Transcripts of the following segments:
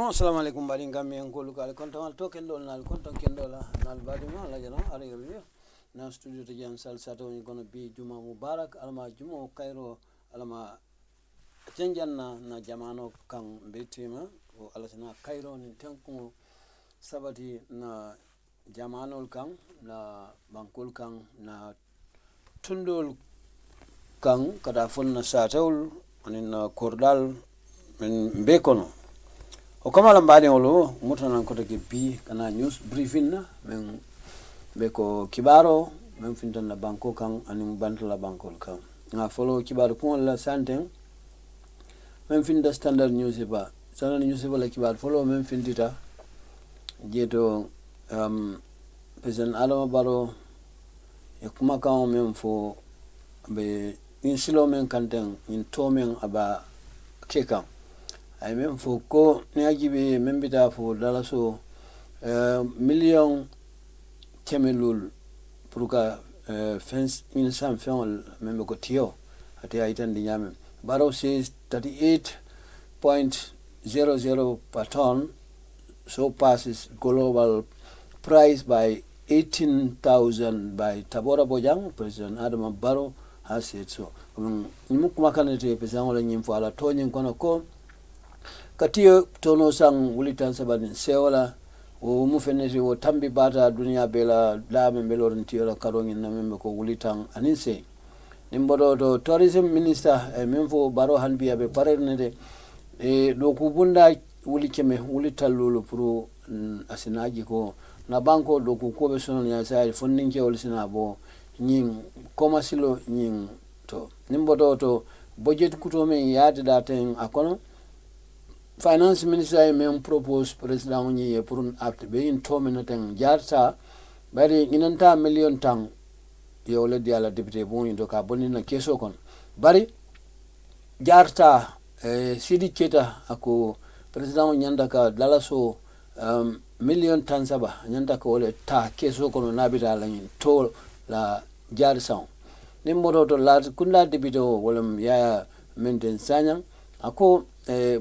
Assalamu alaikum bari Gambia ngolu kala konton to kendo nal konton kendo la nal bari ma la jana are review na studio to jam sal sato ni gono bi juma mubarak alma juma kairo alma tenjanna na jamano kan betima o alasna kairo ni tenku sabati na jamano kan na bankol kan na tundol kan kada fonna satawul anin kordal men bekono o kama lambani olo mutana ko take bi kana news briefing na men be ko kibaro men fintan na banko kan anim bantala bankol kan nga follow kibaro ko la santen men finda standard news ba la kibaro follow men findita jeto president Adama Barrow e kuma kan men fo be insilo men kanten in tomen aba keka ay même fo ko neajibe membita fo dala so million kemelul pour ka fence in sam fiol même ko tio ati aitan di nyame Barrow says 38.00 per ton so passes global price by 18,000 by Tabora Bojang. President Adama Barrow has said so. Nimukuma kanete pesa ngola nyimfo ala tonyin kono ko katiyo tono sang wulitan sabani seola o mufenesi o tambi bata dunia bela dame melorin tiyola karongi na membe ko wulitan aninse nimbodo to tourism minister memfo Barrow hanbi abe parernede do kubunda wulikeme wulital lulu pro asinaji ko na banko do ku kobe sonon ya sai fonninke wolisina bo nyin komasilo nyin to nimbodo to budget kutomen yaade daten akono finance minister men propose president ni pour un acte be in to menaten jarta bari inanta million tang yo le diala député bon indo ka bonina keso kon bari jarta sidi keta ako president nyanda ka dalaso million tan saba nyanda ko le ta keso kono nabita la nyin to la jarsa nimbodo to la kunda député wala ya menten sanyang ako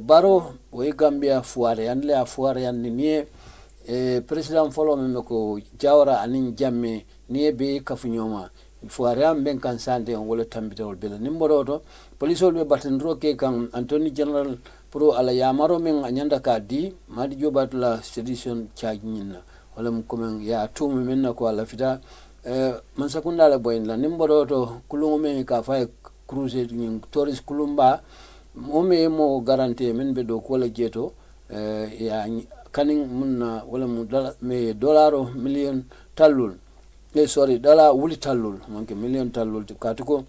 Barrow we Gambia fuare yanle a fuare yan ni president follow me ko Jawara and Jammeh ni be kafunyoma fuare am ben kan sante on wala tambitol bela nimboro to police be batten roke kan Anthony General pro ala yamaro men anyanda ka di Madi jobatla sedition charge nyina wala mu komen ya tumu men ko ala fita man sakunda la boyn la nimboro to kulungu men ka fa cruise ni tourist kulumba mo garantie men be do ko la jeto ya kanin munna wala mu me dollaro million tallul dollar wuli tallul manke million tallul katuko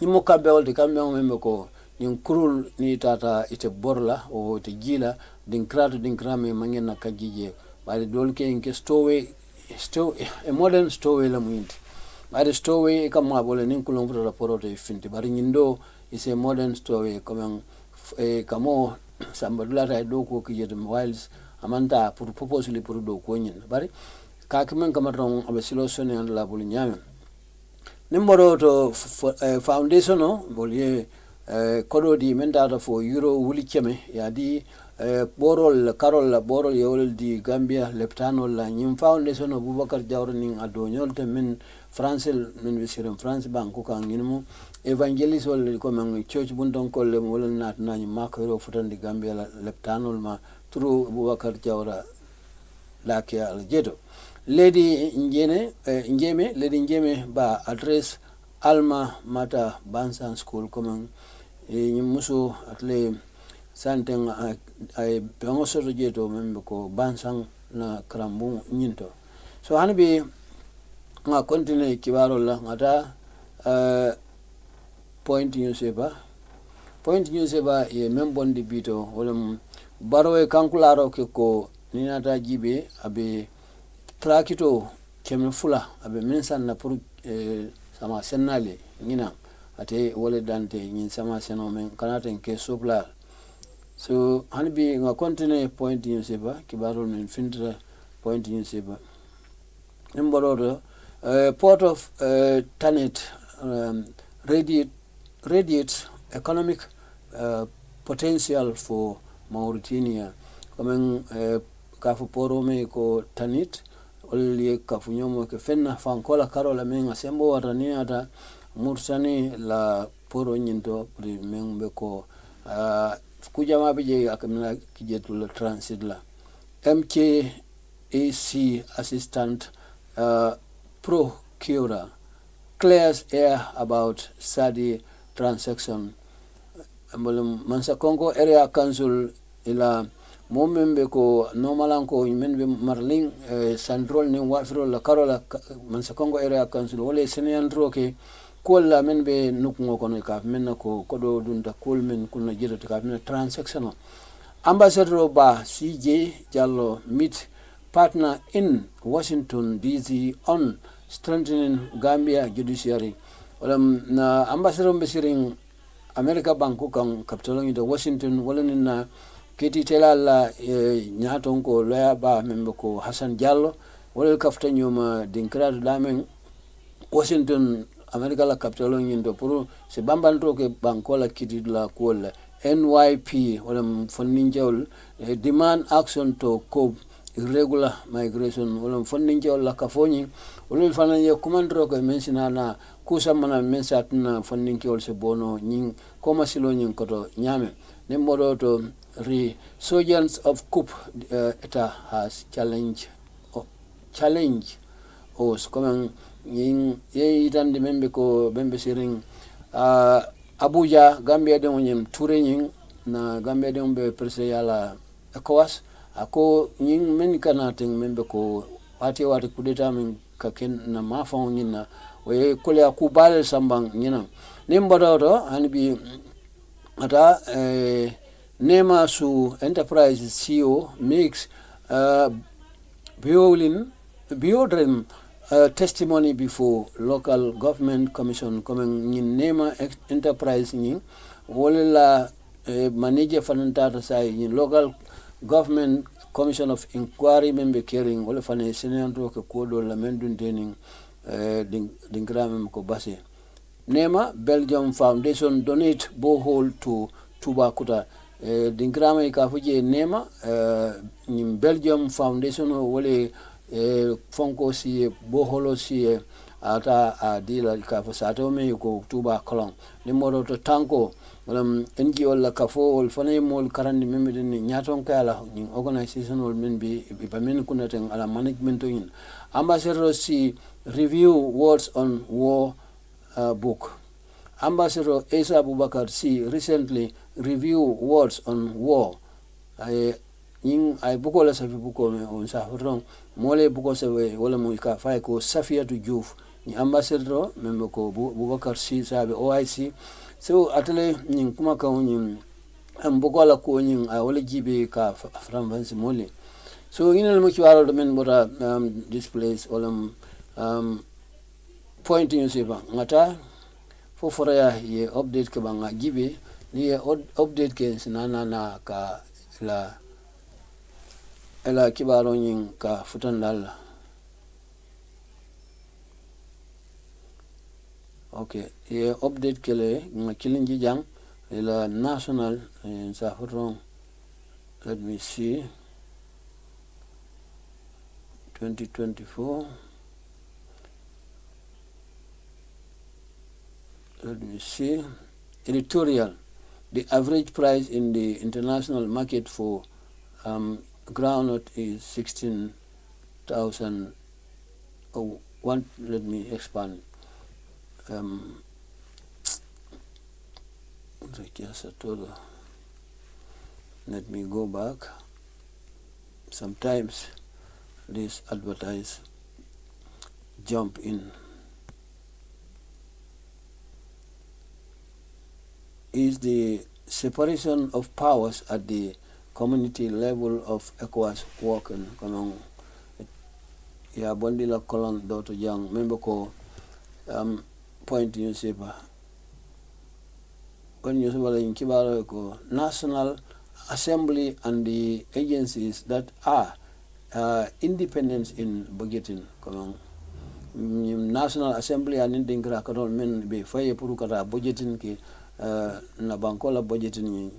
imo kambe wolde kambe membe ko nin kurul ni tata ite borla o te gila din kratu din krame mangena kajije bari dol ke inke stowaway a modern stowaway la muinti bari stowaway kam ma bole nin kulon futa raporo to finti bari nyindo is a modern stowaway comme kamo sambadula ta do ko kijet wiles amanta pour proposali pour do ko nyin bari ka kimen kamaton abe silo sone on la bul nyame nimoro to foundation no bolye kodo di men data fo euro wuli keme ya di borol yewol di Gambia leptano la nyim foundation no Boubacar Jawara ning ado nyolte min France min bisirum France banko kan nyinmu evangelist wol ko man church bundon ko le wol nat nani makero futandi Gambia leptano ma turu Boubacar Jawara la ke al jeto lady njeme ba address alma mata bansan school comme muso atle santen ay bengoso jeto membe ko bansan na krambu nyinto so hanbi nga continue kibaro la ngata point newspaper e membondi bito wala Barrow e kankularo ke ko ninata jibe abe trakito keme fula abe minsan na pour sama senale ngina ate wole dante nyin sama seno men kanata ke sopla so hanbi nga continue point newspaper kibaro men fintra point newspaper mborodo port of Tanet radiates economic potential for Mauritania comme kafu poro me ko Tanet olye kafu nyomo ke fenna fankola karola men asembo watani ata mursani la poro nyinto pri men ko kujama bije akamna kijetul transit la MKAC assistant procurer clears air about study transaction Mansa Congo area council ila momembe ko normalanko menbe marling central ni wafiro la karola Mansa Congo area council wole senandro ke kolla menbe nukungo kono ka menna ko kodo dunta kol men kunna jira ka men transaction ambassador ba CJ Jallo meet partner in Washington DC on strengthening Gambia judiciary na ambassador mbesiring America banku kan kapitolon de Washington walanin na keti telala nyaton ko loya ba membe ko Hassan Jallo wala kafta nyoma dinkrat damen Washington America la kapitolon yindo pour se bambanto ke banko la kiti la kola NYP wala funding jawol demand action to cope irregular migration wala funding jawol la kafoni wala fananye commandro ko mensina na kusa mana mensatna funding jawol se bono nyin koma silo nyin koto nyame nembodo to resurgence of coup eta has challenge os comme yin yitande membe ko membe siring Abuja Gambia de wonyem touré nyin na Gambia de be presse yala ECOWAS ako nyin men kanaten membe ko wati kudeta men kaken na mafon nyina we kole akubal sambang nyina nimbodo to hanbi ata Nema su enterprise CEO makes Biodrem testimony before local government commission coming in Nema enterprise ni wala manager fanantata sai in local government commission of inquiry member caring wala fane senando ke kodo la mendun dening dingram ko base Nema Belgium Foundation donate borehole to Tubakuta dingrama ka fuje Nema in Belgium Foundation wale fonko si boholo si ata adila ka fasato me ko tuba kolon ni modo to tanko walam NGO la kafo wal fane mol karandi membe ni nyaton kala ni organization wal men bi pamen kunaten ala management in ambassador si review words on war book Ambassador Esa Abubakar si recently review words on war ay buko la safi buko me on sa rong mole buko se wala mu ka fay ko Safiatou Diouf ni ambassadeur membe ko Boubacar si sabe OIC so atale ni kuma ka ni am buko la ko ni ay wala jibe ka France mole So in the mutual men bora displays all pointing you seba ngata for ya ye update ke banga gibe ni update ke sinana na ka ela kibaro nyin ka futandal. Okay, ye update kele kilingi jang ila national in Safron. Let me see. 2024. Let me see. Editorial. The average price in the international market for groundnut is 16,000. Oh, let me expand. Let me go back. Sometimes this advertise jump in. Is the separation of powers at the community level of ECOWAS working? Ya bondi la colon Dr. Young member ko point in paper. When you in Kibaro ko National Assembly and the agencies that are independent in budgeting. National Assembly and Indian Krakadol men be fire purukara budgeting ki na bankola budgeting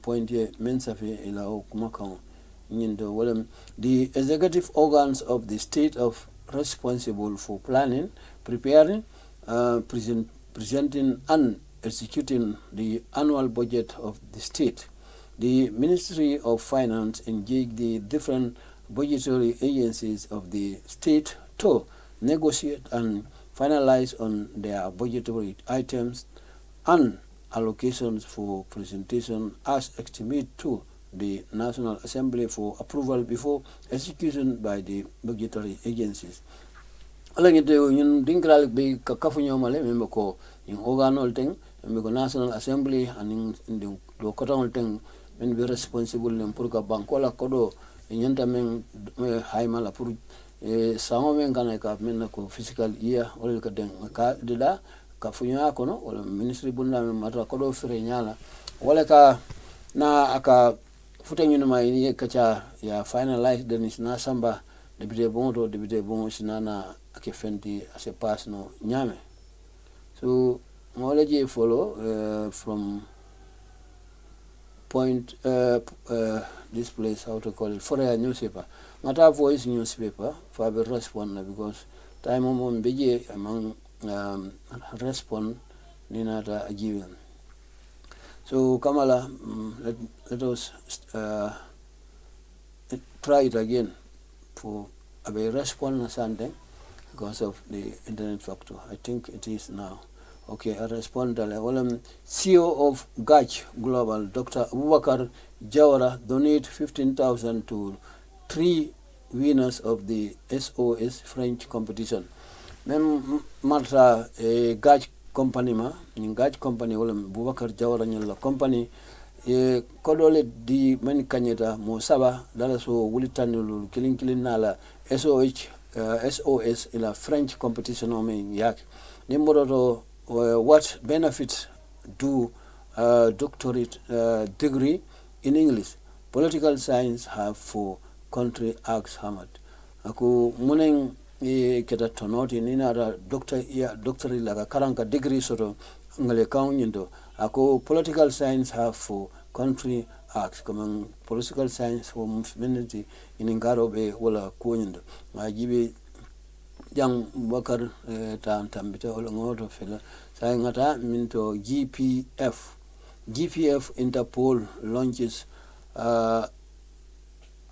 point ye mensafe ila okumakao nyindo walem the executive organs of the state of responsible for planning, preparing, presenting and executing the annual budget of the state. The Ministry of Finance engaged the different budgetary agencies of the state to negotiate and finalize on their budgetary items and allocations for presentation as estimated to the National Assembly for approval before execution by the budgetary agencies. Alangite yun dingral be kakafunyo male member ko yung organol teng member National Assembly and in the local teng men be responsible nem purka bankola kodo nyanta men haimala pur sango men kana ka men ko physical year ol ka den ka dida ka funya ko no wala ministry bunda men mata kodo fere nyala wala ka na aka futanyu ma ini kacha ya finalize den na samba député bon sinana ake fenti ase pass no nyame. So knowledge follow from point this place, how to call it, for a newspaper. Not a voice newspaper for a respond because time on beje among respond ninata given. So Kamala, let us try it again for a respond something because of the internet factor. I think it is now. Okay, I respond. CEO of GACH Global, Dr. Abubakar Jawara, donate 15,000 to 3 winners of the SOS French competition. Mem matra GACH company ma, in GACH company Abubakar Jawara nyala company kodole di men kanyeta mo saba dala so wulitanulu kilin nala SOS ila French competition o men yak. Nimbodo what benefits do doctorate degree in English, political science have for country, asks Hamad. Aku muneng keta tonoti nina doctorate laga karanga degree soto ngale kaunyindo. Aku political science have for country, asks kamang political science for community in Ngarobe wala kunyindo. Majibi Young Bakar Tambita Olongoto Fella Sayangata Minto GPF Interpol launches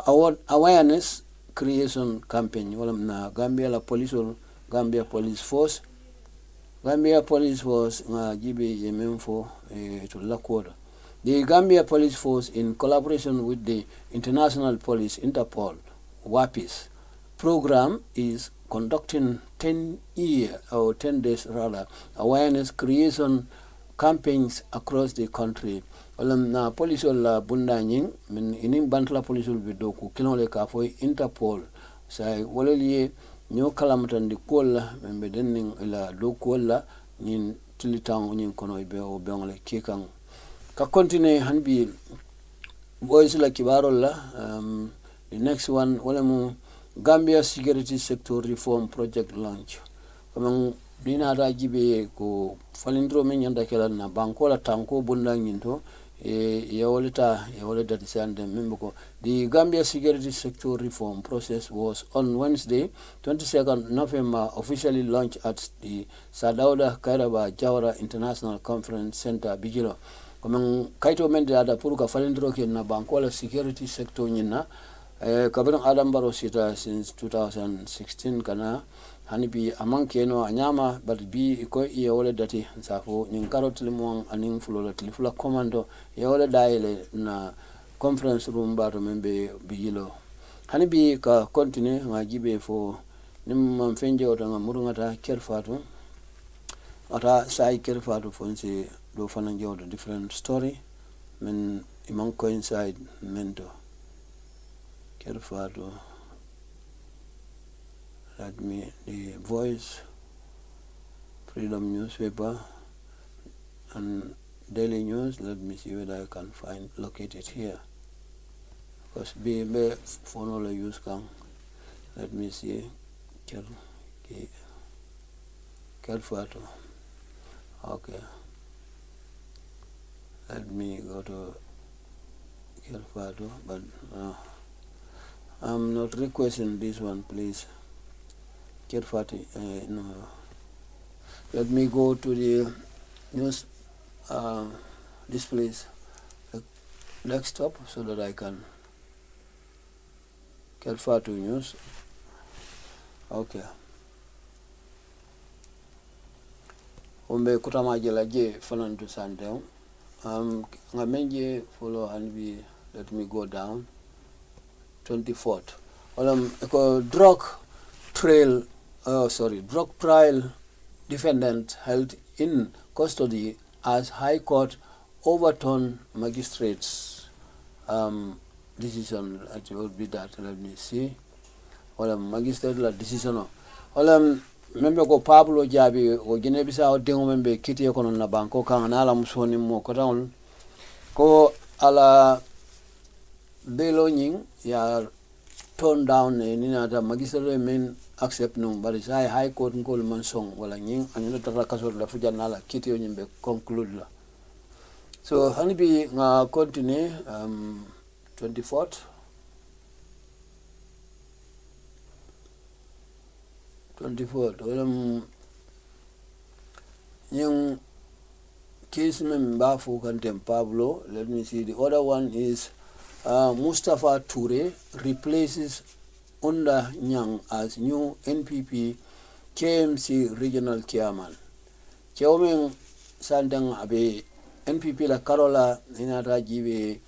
awareness creation campaign. Na Gambia Police Force GB Yemenfo to Lakwada. The Gambia Police Force, in collaboration with the International Police Interpol WAPIS program, is conducting 10 days awareness creation campaigns across the country walam na police la bunda nying min inin bantla police be do ku kilole ka fo Interpol sai walaliye nyo kalamatan di kolla men be denning la do kolla nin tilitan nin kono be o bengle kikan ka continue hanbi boys la kibarol la the next one walamu Gambia security sector reform project launch comme dina da jibe ko falindro men nyanda kala na bankola tanko bunda nyinto yawolita sande memko the Gambia security sector reform process was on Wednesday 22nd November officially launched at the Sadauda Kairaba Jawara International Conference Center Bijilo comme kaito men da pour ka falindro ke na bankola security sector nyina kabirin Adam Barrow sita since 2016 kana hani bi amang keno anyama but bi ko ye wala dati safo nin karot limon anin fulola tilfula commando ye wala daile na conference room bato membe bijilo hani bi ka continue ngajibe fo nim man fenje o tanga murungata kerfatu ata sai kerfatu fonse do fana jawdo different story men imang coincide mento kerfatu. Let me the Voice, Freedom newspaper, and Daily News. Let me see whether I can locate it here. Because be phone all use can. Let me see. Kerfatu. Okay. Let me go to Kerfatu, but I'm not requesting this one, please. No. Let me go to the news displays desktop so that I can Kerfatu news. Okay. Ombe kutamaje la je fanantu sandem. Ngamenje follow and be let me go down. 24th. Drug trial defendant held in custody as High Court overturned magistrates' decision. It will be that. Let me see. Magistrate la decision. Member ko Pablo Jabi o Guinea Bissau dengo membe kiti ko na banko kan na ala musoni mo ko tan ko ala belo nying ya turn down ni na da magistrate men accept no but sai High Court ngol man song wala nying anyo tata kasor la fujan na la kiti yo nyimbe conclude la so hani bi nga continue 24th yung case member for Kantem Pablo. Let me see. The other one is Mustafa Toure replaces Unda Nyang as new NPP KMC regional chairman. Chairman Sandang Abe NPP la Karola Inata Jibe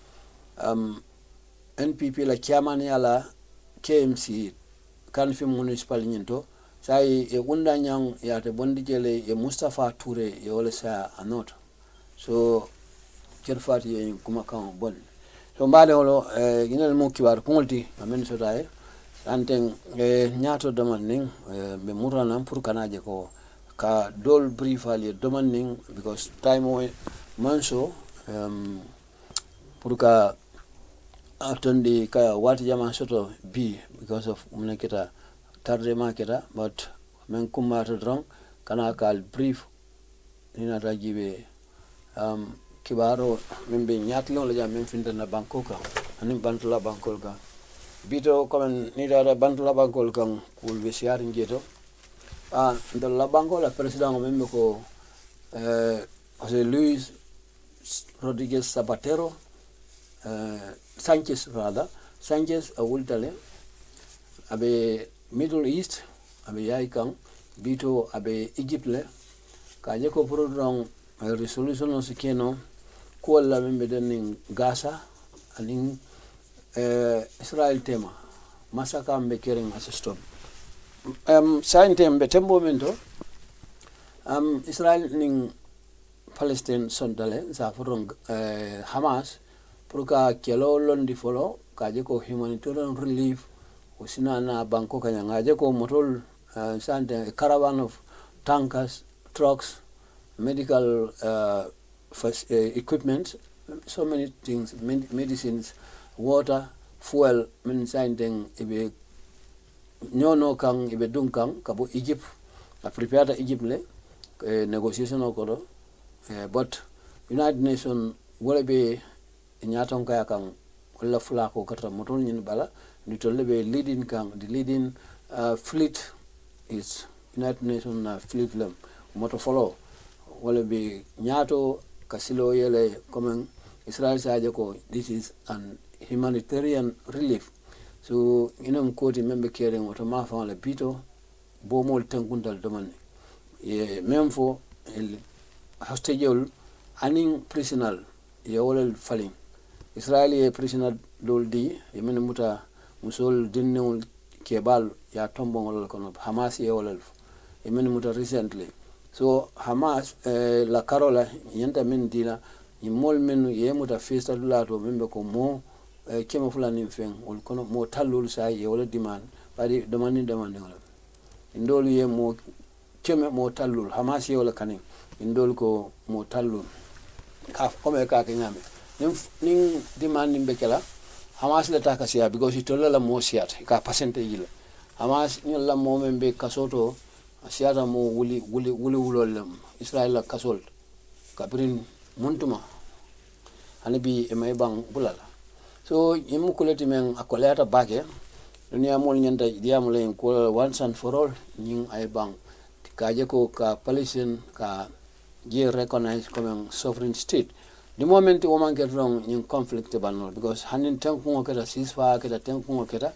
NPP la chairman yala KMC Kanfi municipal nyinto sai Unda Nyang ya te bondi jele Mustafa Toure wala sa anot. So kerfati ye kuma kan bon so mbade holo ginal mo kiwar kongolti amen so tay anten nyaato domaning be murana pour kanaje ko ka dol briefly domaning because time manso pour ka atondi ka wati jama soto bi because of umneketa tarde maketa but men kumato drong kana kal brief ina tajibe kibaro membe nyatlo la jam men finta na banko ka anim bantula bankol ka bito comme ni da bantula bankol kan kul be siar ngeto ndo la banko la president membe ko Jose Luis Rodriguez Zapatero Sanchez awultale abe Middle East abe yaikan bito abe Egypt le kaje ko prodron resolution on sikeno ko la membe den Gaza anin Israel tema masaka mbe kering asistom sainte mbe tembo mento Israel ning Palestine sondale sa forong Hamas pour ka kelo londi folo kaje ko humanitarian relief usina na banko kanya ngaje ko motol sante caravan of tankers, trucks, medical equipment, so many things, medicines, water, fuel, men sante ibe nyono kang ibe dunkang kabo Egypt a prepare Egypt le negotiation okodo but United Nations wala be nyaton kaya kang wala fula ko kata moton nyin bala ni to lebe leading kang the leading fleet is United Nations fleet lam moto follow wala be nyato kasilo yele comme Israel saje ko this is an humanitarian relief so inam koti membe kere moto ma fa la bito bo mol tankundal domane même fo hostage aning prisoner ye wolel falling Israel ye prisoner doldi yemen muta musol dinnewol kebal ya tombo ngol kono Hamas ye wolel yemen muta recently so Hamas la carola yenta min dila yimol men ye muta festa dulato membe ko mo kema fulani fen wol kono mo tallul sa ye wala demand bari demandi ngol indol ye mo keme mo tallul Hamas ye wala kanin indol ko mo tallul ka comme ka nyame nin demand nimbe kala Hamas le taka siya because itola la mo siat ka percentage la Hamas ni la mo membe kasoto siata mo wuli wulol Israel la kasol kabrin muntuma hanabi e may bang bulala so yimu kuleti men akoleta bake dunia mol nyanda diamu len ko once and for all ning ay bang kaje ko ka Palestine ka je recognize comme sovereign state the moment woman get wrong in conflict banno because hanin tanku keta ceasefire keta tanku keta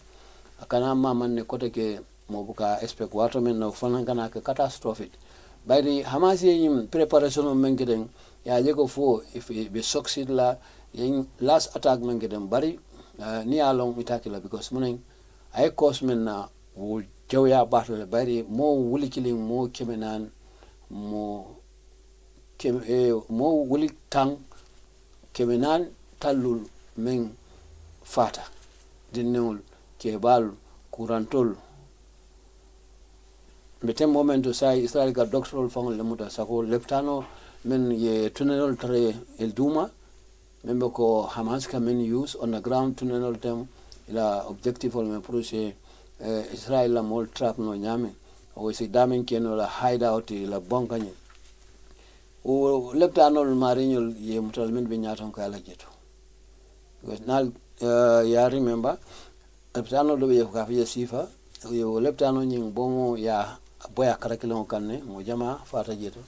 akana man ne kote ke mo buka expect wato men no fanan kana ka catastrophic by the Hamas yin preparation men geden ya je ko fo if be succeed la yin last attack men geden bari ni along itakila because munen ay cause men na wo jawya battle bari mo wuli killing mo kemenan mo wuli tang kemenan tallul men fata dinnewul kebal kurantol betem momento sai Israel ga doctoral fangol le muta sako leptano men ye tunnel tre el duma membe ko Hamas ka men use on the ground tunnel tem ila objective ol men projet Israel la mol trap no nyame o si damen keno la hideout la bonkanye o leptano marignol ye mutal men be nyaton ka la jeto because now ya remember leptano do be ka fiye sifa yo leptano nying bomo ya boya karakilo kanne mo jama fata jeto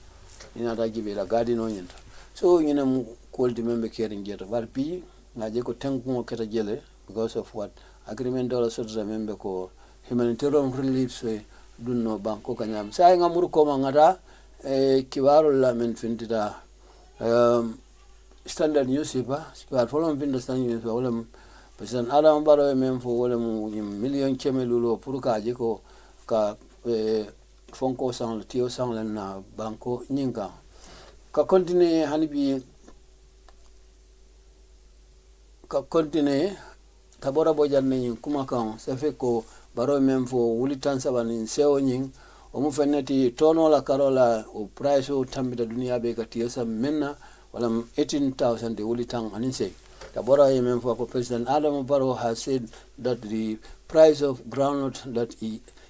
ina da gibe la gadi no nyenta so nyina mu koldi membe kering jeto bar bi ngaje ko tanku mo keta jele because of what agreement dollar sotza membe ko humanitarian relief so dunno banko kanyam sai ngamuru ko mangata kiwaro la men fintida standard newspaper kiwaro folon finda standard newspaper wala president Adam Barrow men fo wala mu million kemelulo pour ka je ko ka fonko sang tio sang na banko nyinga ka continue hanibi ka continue tabora bojanne kuma kan ça fait ko Barrow men fo wuli tan sabani sewo nying o mu feneti tono la karola o price o tambita dunia be ka tiesa menna wala 18,000 de wuli tan aninse tabora men fo ko president Adam Barrow has said that the price of groundnut that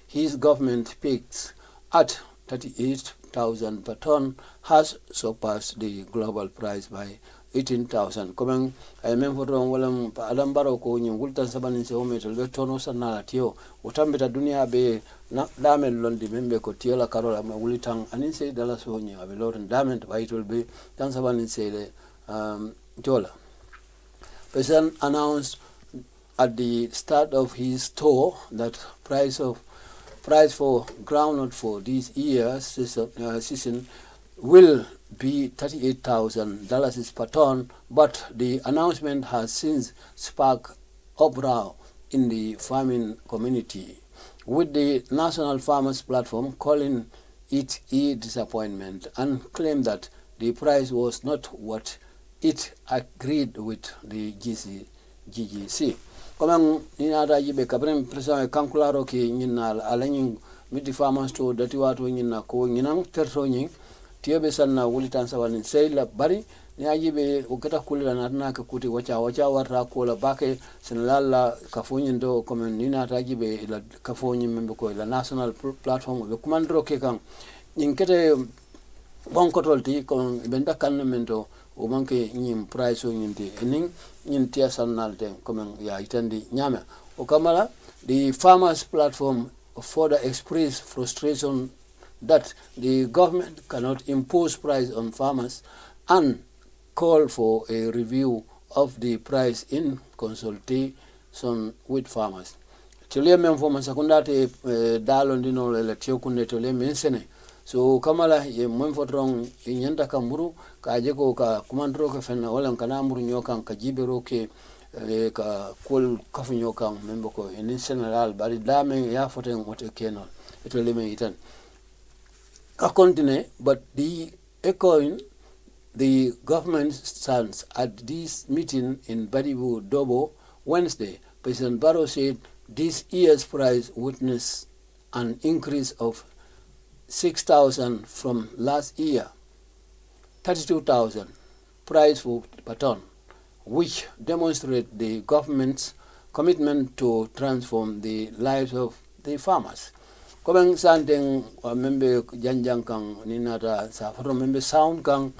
his government picks at 38,000 per ton has surpassed the global price by 18,000. Coming, I remember when Adam Barrow ko nyi wulta sabani se o metal be tono sana tio utambita dunia be na damen londi membe ko tio la karola ma wulitan anin se dala so nyi abe loren damen ba it will be tan sabani se le dola. President announced at the start of his tour that price for groundnut for this year's season will be $38,000 per ton, but the announcement has since sparked uproar in the farming community, with the National Farmers Platform calling it a disappointment and claim that the price was not what it agreed with the GGC. Comme ni nata yibe kabren president kankularo ki nyina alanyin midi farmers to dati wato nyina ko nyinan terto nyin tiebe sanna wulitan sawalin sey la bari ni ajibe ukata kulila natna ka kuti wacha warta ko la bake senala kafonyin do comme ni nata yibe la kafonyin membe ko la national platform be kumandro ke kan nyin kete bon kotolti ko benda kan mento o manke nyim price o nyinti ening nyinti asanal ten comme ya itandi nyame o kamala the farmers platform further express frustration that the government cannot impose price on farmers and call for a review of the price in consultation with farmers. Tole men fo masakundate dalo ndino le tiokunde tole men sene. So kamala ye mon fotron nyanda kamuru ka jego ka kumandro ka fenna wala kana muru nyokan ka jibero ke ka kol kafu nyokan membo ko in general bari dame ya foten wote kenon etole men itan ka continue but the echoing the government stands at this meeting in Badibu Dobo Wednesday. President Barrow said this year's price witnessed an increase of 6,000 from last year, 32,000 price for per ton, which demonstrate the government's commitment to transform the lives of the farmers. Komeng sandeng membe janjang kang ninata sa faro membe sound kang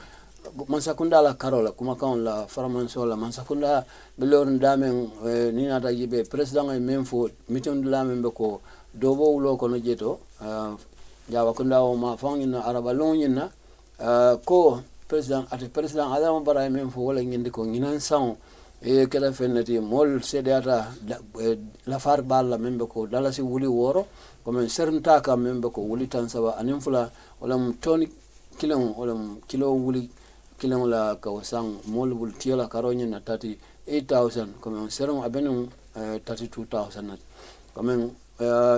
mansakunda la karola kuma kan la farmanso la mansakunda belor ndamen ninata yibe president ay memfo miton la membe ko dobo ulo ko no jeto jawa kunda o ma fangina araba longina ko president adam bara memfo wala ngindi ko nginan saw e kala fenati mol sedata la far balla membe ko dalasi wuli woro comme serta ka membe ko wuli tan sawa anim fula wala toni kilon wala kilo wuli kilon la ka wasang mol wul tiela karonya na 38,000 comme serum abenu 32,000 comme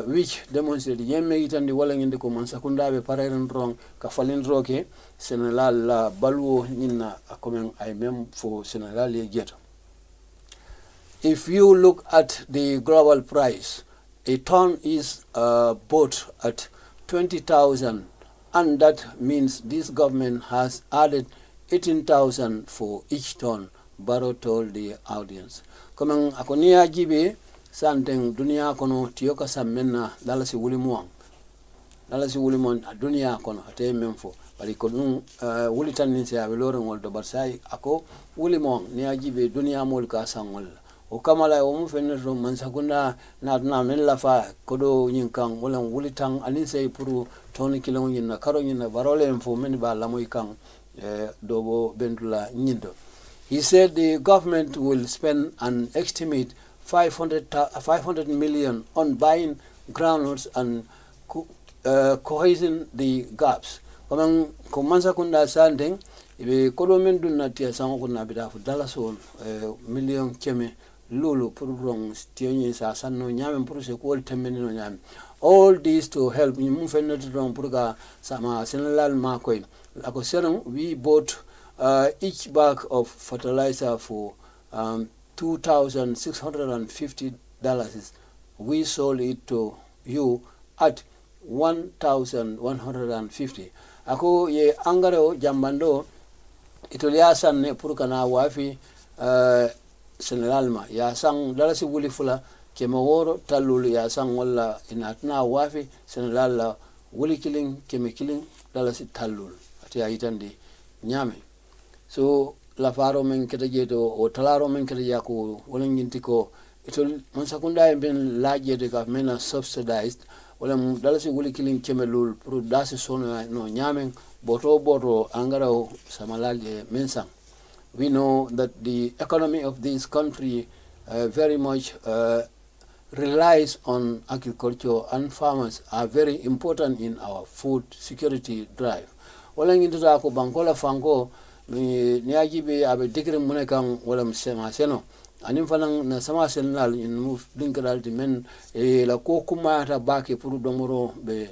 which demonstrate yemme itandi wala ngindi ko man sakunda be pareren rong ka falin roke senelal la balwo nyina comme ay mem fo senelal ye jeto. If you look at the global price, a ton is bought at 20,000, and that means this government has added 18,000 for each ton, Barrow told the audience. Comme akonia jibe santeng dunia kono tioka samena dalasi wulimuang dunia kono ate memfo bali kono wulitan ni se abelore ngol do barsai ako wulimong ni ajibe dunia mol ka sangol o kamala o mu fenero mansakunda na mella fa kodo nyinkang wala wulitan alinse puru toni kilon nyina karo nyina barole info men ba lamoy kang dobo bendula nyindo. He said the government will spend an estimate 500 million on buying groundnuts and cohesion the gaps. Komang komansa kunda sandeng ibe kodo men dunna tia sango kunna bidafu dalaso million keme lulu purong tionyi sa sanno nyame purse ko temmeni no nyame. All this to help mu fenati don purga sama senalal makoy. Ako serum we bought each bag of fertilizer for $2,650. We sold it to you at 1,150. Ako ye angaro jambando itolia sanne purkana wafi senelalma ya sang dalasi wuli fula kemaworo talulu ya sang wala inatna wafi senelala wuli killing keme killing dalasi talul ati aitandi nyame. So la faro men kete jeto o talaro men kete jako wala nginti ko itol mansakunda ben la jete ka mena subsidized wala dalasi wuli killing kemelul pro dasi sono no nyamen boto angara samalal mensang. We know that the economy of this country very much relies on agriculture, and farmers are very important in our food security drive. Wala nginti ko bankola fango ni ajibe abe digre munekang wala msema seno anim fanan na sama senal in move linkadal di men la ko kuma ta bake puru domoro be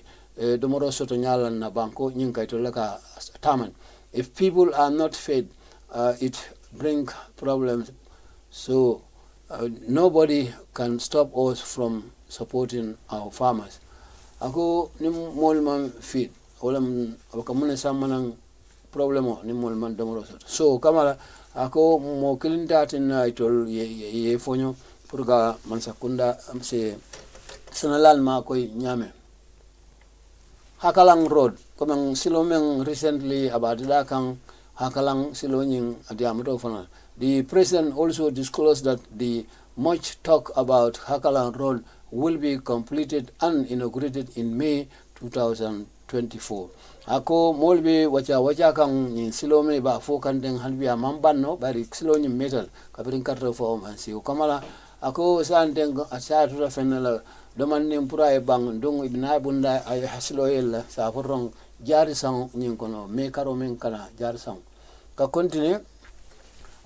domoro soto nyala na banko nyinka to laka taman If people are not fed, it brings problems. So nobody can stop us from supporting our farmers. Ako ni molman feed olam wakamune samanang problemo ni molman domoroso. So kamala ako mo kilinta tin itol ye fonyo purga mansakunda se sanalan ma koy nyame. Hakalang Road, komang silomeng recently about kang Hakalang silonying adiamato fana. The president also disclosed that the much talk about Hakalang Road will be completed and inaugurated in May 2024. Ako molbe wacha kang in silome ba fo kandeng hanbi amamban no bari silonyi metal kabirin karto form and si kamala ako saan deng asa tura fenala doman nim pura e bang dong ibna bunda ay hasilo el sa forong jari sang nyin kono me karo men kana jari sang ka continue.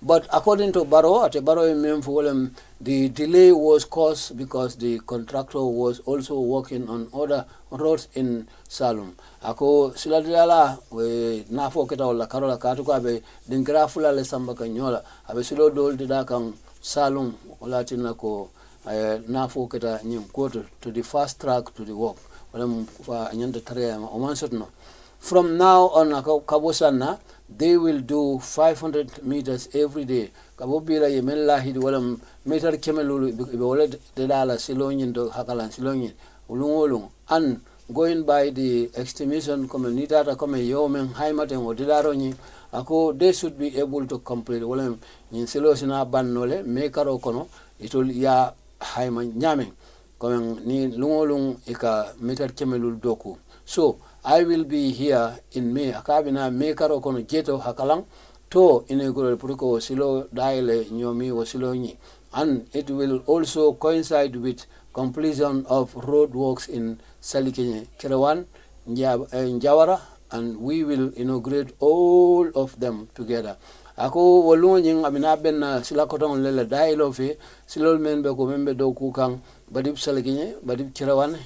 But according to Barrow, at Barrow the delay was caused because the contractor was also working on other roads in Salum. Ako siladala we nafo kita wala karola katuko abe dingrafula le samba kanyola abe silo dol didakang Salum wala tinako nafo kita nyim quarter to the fast track to the work. Wala fa anyanda tare omansotno. From now on, Kabosana, they will do 500 meters every day. Kabobira yemella hid walam meter kemelu bewoled dedala silonyin do hakalan silonyin ulungolung and going by the estimation communitata come yomen haimaten o dedaroni ako they should be able to complete walam in silosina bannole mekaro kono itol ya haima nyamen comme ni lungolung eka meter kemelul doku. So I will be here in May. Akabina mekaro kono jeto hakalang to ineguro purko silo daile nyomi o silo nyi. And it will also coincide with completion of road works in Salikenye, Kerawan, Jawara, and we will inaugurate all of them together. Ako walungin aminaben na sila kotong lela dailo fe silo membe ko membe do kukang badip Salikenye, badip Kerawan,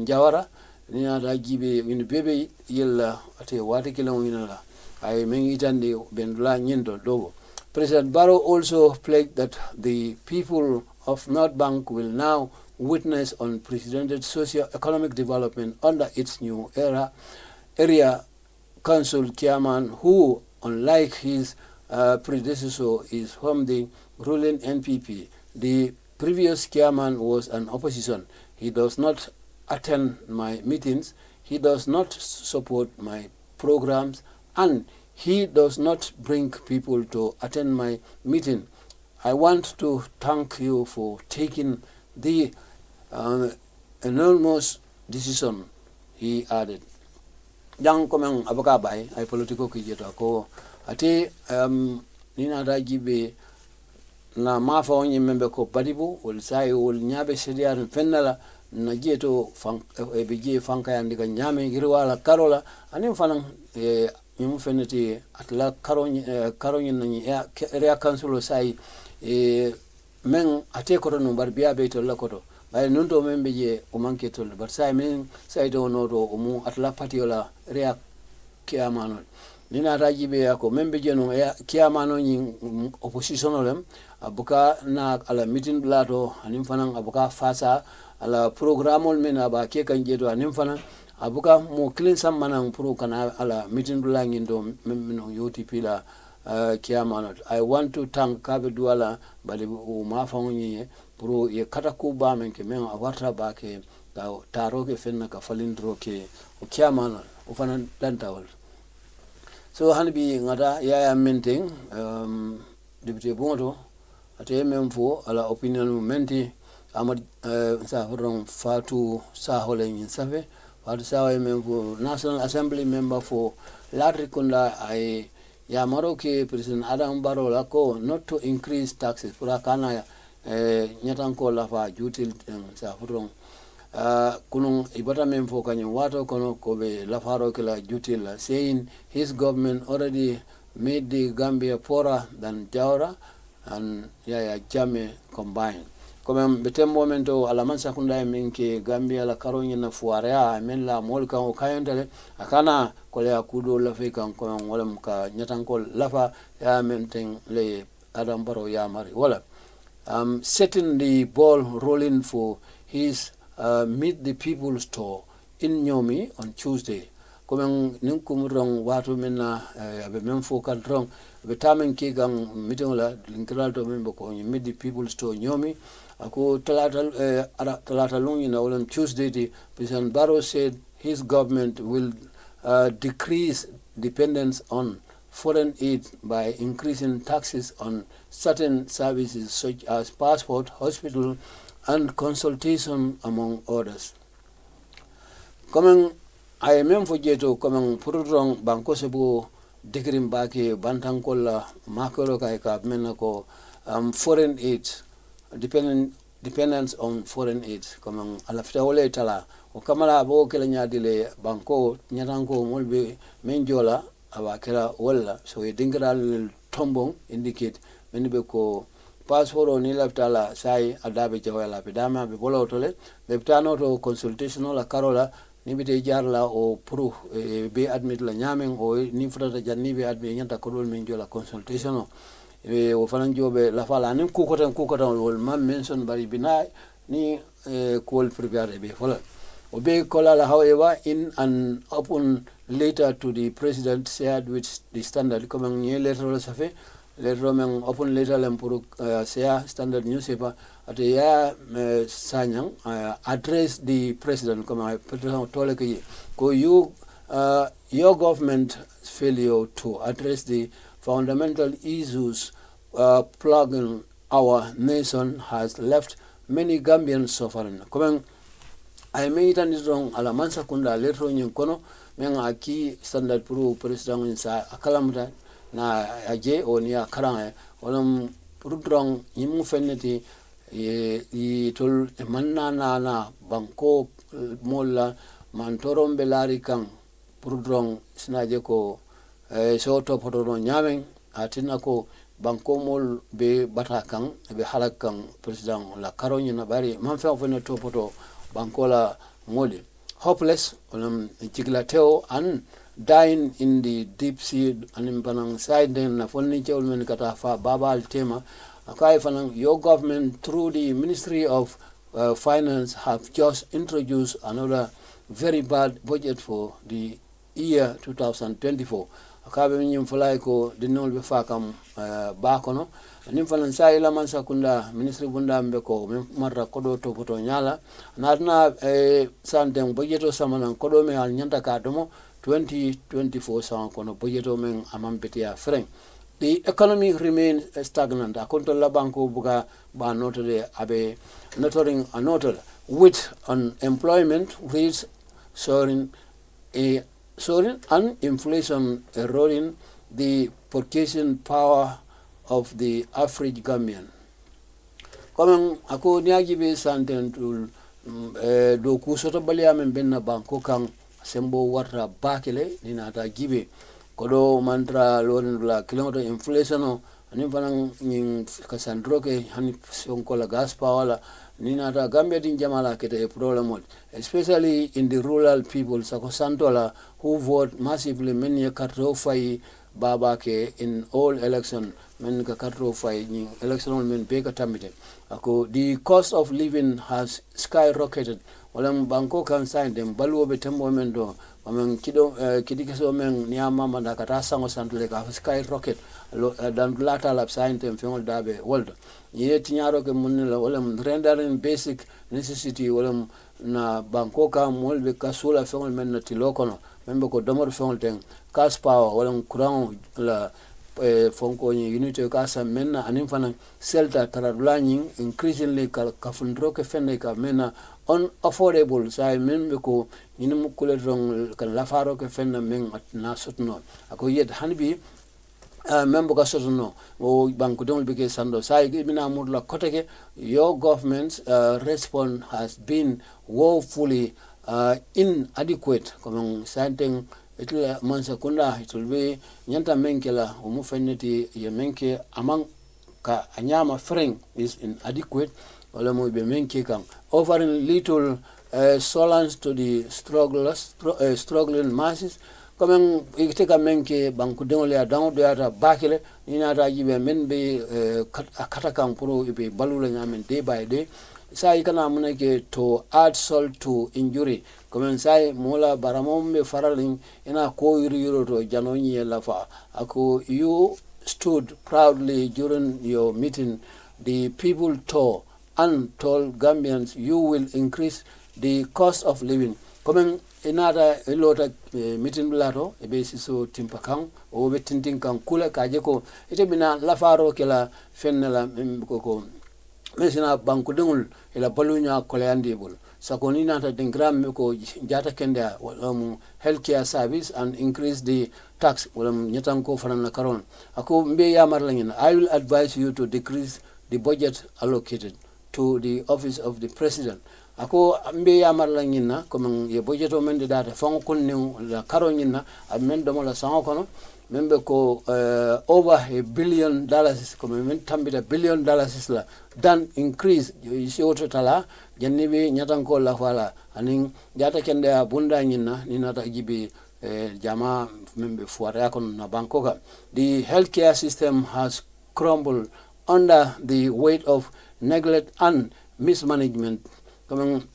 Jawara. Nina da gibe win bebe yella ate wati kilon winala ay mengi tande bendula nyendo dogo. President Barrow also pledged that the people of North Bank will now witness unprecedented socio-economic development under its new area council chairman, who, unlike his predecessor, is from the ruling NPP. The previous chairman was an opposition. He does not attend my meetings, he does not support my programs, and he does not bring people to attend my meeting. I want to thank you for taking the enormous decision, he added. Yang komeng abakabay ay politiko kijeto ako ate nina dajibe na mafa onye membe ko badibu ol sai ol nyabe sediar fennala na jeto bije fanka yandika nyame girwala karola anim fanan nyum feneti atla karonyi nani area council sai men ate ko no bar biya be to lakoto bay non to membe je o manke to bar sai men sai do no do mu atla patiola area kiamano nina rajibe yako membe je no kiamano nyi opposition olem abuka na ala meeting blato anim fanan abuka fasa ala programol men aba ke kan jeto anim fana abuka mo clean sam manan pro kana ala meeting dulangi do memno UTP la kiamanot. I want to thank Kabe Duala bali o ma fawnyi pro ye kataku ba men ke men awarta ba ke taro ke fenna ka falindro ke o kiamanot o fana dantawol. So hanbi ngada ya maintain deputy bonto ate memfo ala opinion menti amad sa horong fatu sa holen safe fatu sa memfo National Assembly member for Latrikunda ay ya maroke President Adam Barrow lako not to increase taxes pura kana nyatanko la fa jutil sa horong kunung ibata memfo kanyo wato kono kobe la faro kala jutil saying his government already made the Gambia poorer than Jawara and Jammeh combined. comme betem momento ala man sakunda min ke Gambia la karonya na fuarea men la mol kan o kayandale akana ko le akudo la fe kan ko wala ka nyatan ko lafa ya menten le Adam Barrow ya mari wala setting the ball rolling for his Meet the People's tour in Nyomi on Tuesday. Comme ninkum rong watu mena abe memfo kan rong be tamen ki gang meeting la linkral to membo ko Meet the People's tour Nyomi ako talata lungi na on Tuesday the President Barrow said his government will decrease dependence on foreign aid by increasing taxes on certain services such as passport, hospital, and consultation, among others. Coming, I am for Jeto coming Pururong Banko Sebo Dikrim Baki Bantankola Makoro Kaika Menako foreign aid dependence on foreign aid coming Alafta Ole Tala o Kamala Bo Kelanya Dile Banko Nyatanko Mulbe Menjola Awakera Walla so a dingeral tombong indicate many beko passport on ilaftala sai adabe jawala pedama be bolo tole leptano to consultation la carola nibite jarla o pro be admit la nyamen o ni frata janni be admit nyanta ko dol men jola consultation o fanan jobe la fala nim ku ko tan wol mam mention bari bina ni call prepare be fola Obey Kolala, however, in an open letter to the president shared with the Standard, coming near later safe, later on open letter lempuru share Standard newspaper at the year Sanyang addressed the president, coming Toleki, go you your government failure to address the fundamental issues plaguing our nation has left many Gambians suffering. Coming I made an wrong alamansa kunda letro nyin kono men aki Standard pro president insa akalamda na aje oni akaranga olam rudrong yimu feneti e tol manna na banko molla mantorom belari kan rudrong sinaje ko so to potoro nyamen atina ko banko mol be batakan be halakan president la karonya na bari man fa fene to poto bankola moli hopeless chiglateo and dying in the deep sea and panang side na fonni chewmen kata fa babal tema akai fanang your government through the Ministry of Finance have just introduced another very bad budget for the year 2024 akabe nyim fulay ko dinol be fakam bakono nim fanan sai la man sakunda ministry bunda mbe ko marra kodo to poto nyala natna sandem budgeto samanan kodo me al nyanta ka domo 2024 san kono budgeto men amambetia freng the economy remains stagnant akonto la banko buga ba notore abe notoring another with unemployment rates soaring and inflation eroding the purchasing power of the average Gambian. Comme ako niaji be santen tul do kusoto balia men benna banko kan sembo warta bakele ninata gibe kodo mantra loren la kilometer inflation o anim fanan ning kasandroke hani sonkola gas power ninata Gambia din jamala kete a problem especially in the rural people sako santola who vote massively many katro fai baba ke in all election men ka katro fai ni election men be ka tamite ako the cost of living has skyrocketed walam banko kan sign dem baluo be tembo men do amen kidikeso men niama manda kata sango santule ka skyrocket dan lata lap sign dem fengol dabe world yeti nyaro ke munila walam rendering basic necessity walam na banko ka molbe kasula fengol men na tilokono membe ko domor fengol ten kas power walam kurang la fonko ni unity kasa menna anim fana selta taradulani increasingly kafundro ke fenne ka mena unaffordable sai membe ko ni mukule rong kan lafaro ke fenna men na sotno ako yed hanbi member ka sotono o banko dongol beke sando sai mina murla koteke your government's response has been woefully inadequate comme santen itla mansa kunda itulbe nyanta menkela umufeneti ya menke amang ka anyama freng is inadequate wala mo be men kikang, offering little solace to the struggling masses. Comme ikiteka menke banku dengole ya down do ata bakile ina ata jibe men be katakan pro be balula nyamen day by day. Sai kana munake to add salt to injury. Comme sai mola baramom be faraling ina ko yuro to janoni lafa. Ako you stood proudly during your meeting. The people told Gambians you will increase the cost of living. Comme inata ilota meeting blato e be siso timpakang o be tintin kan kula kaje ko ite bina lafaro kala fennela ko mesina banku dengul ila balunya koleandibul sakoni nata dengram ko jata kenda healthcare service and increase the tax wala nyetan ko fanana karon ako mbe yamar langina. I will advise you to decrease the budget allocated to the office of the president. Ako mbe yamar langina comme ye budget o men data fon kun ne la karon nyina amen do la sango kono membe ko over $1 billion comme men tambita $1 billion la dan increase isi oto tala jannibe nyatan ko la fala anin jata kende bunda nyina ni nata jibi jama membe fuara kon na bankoka. The healthcare system has crumbled under the weight of neglect and mismanagement. Comme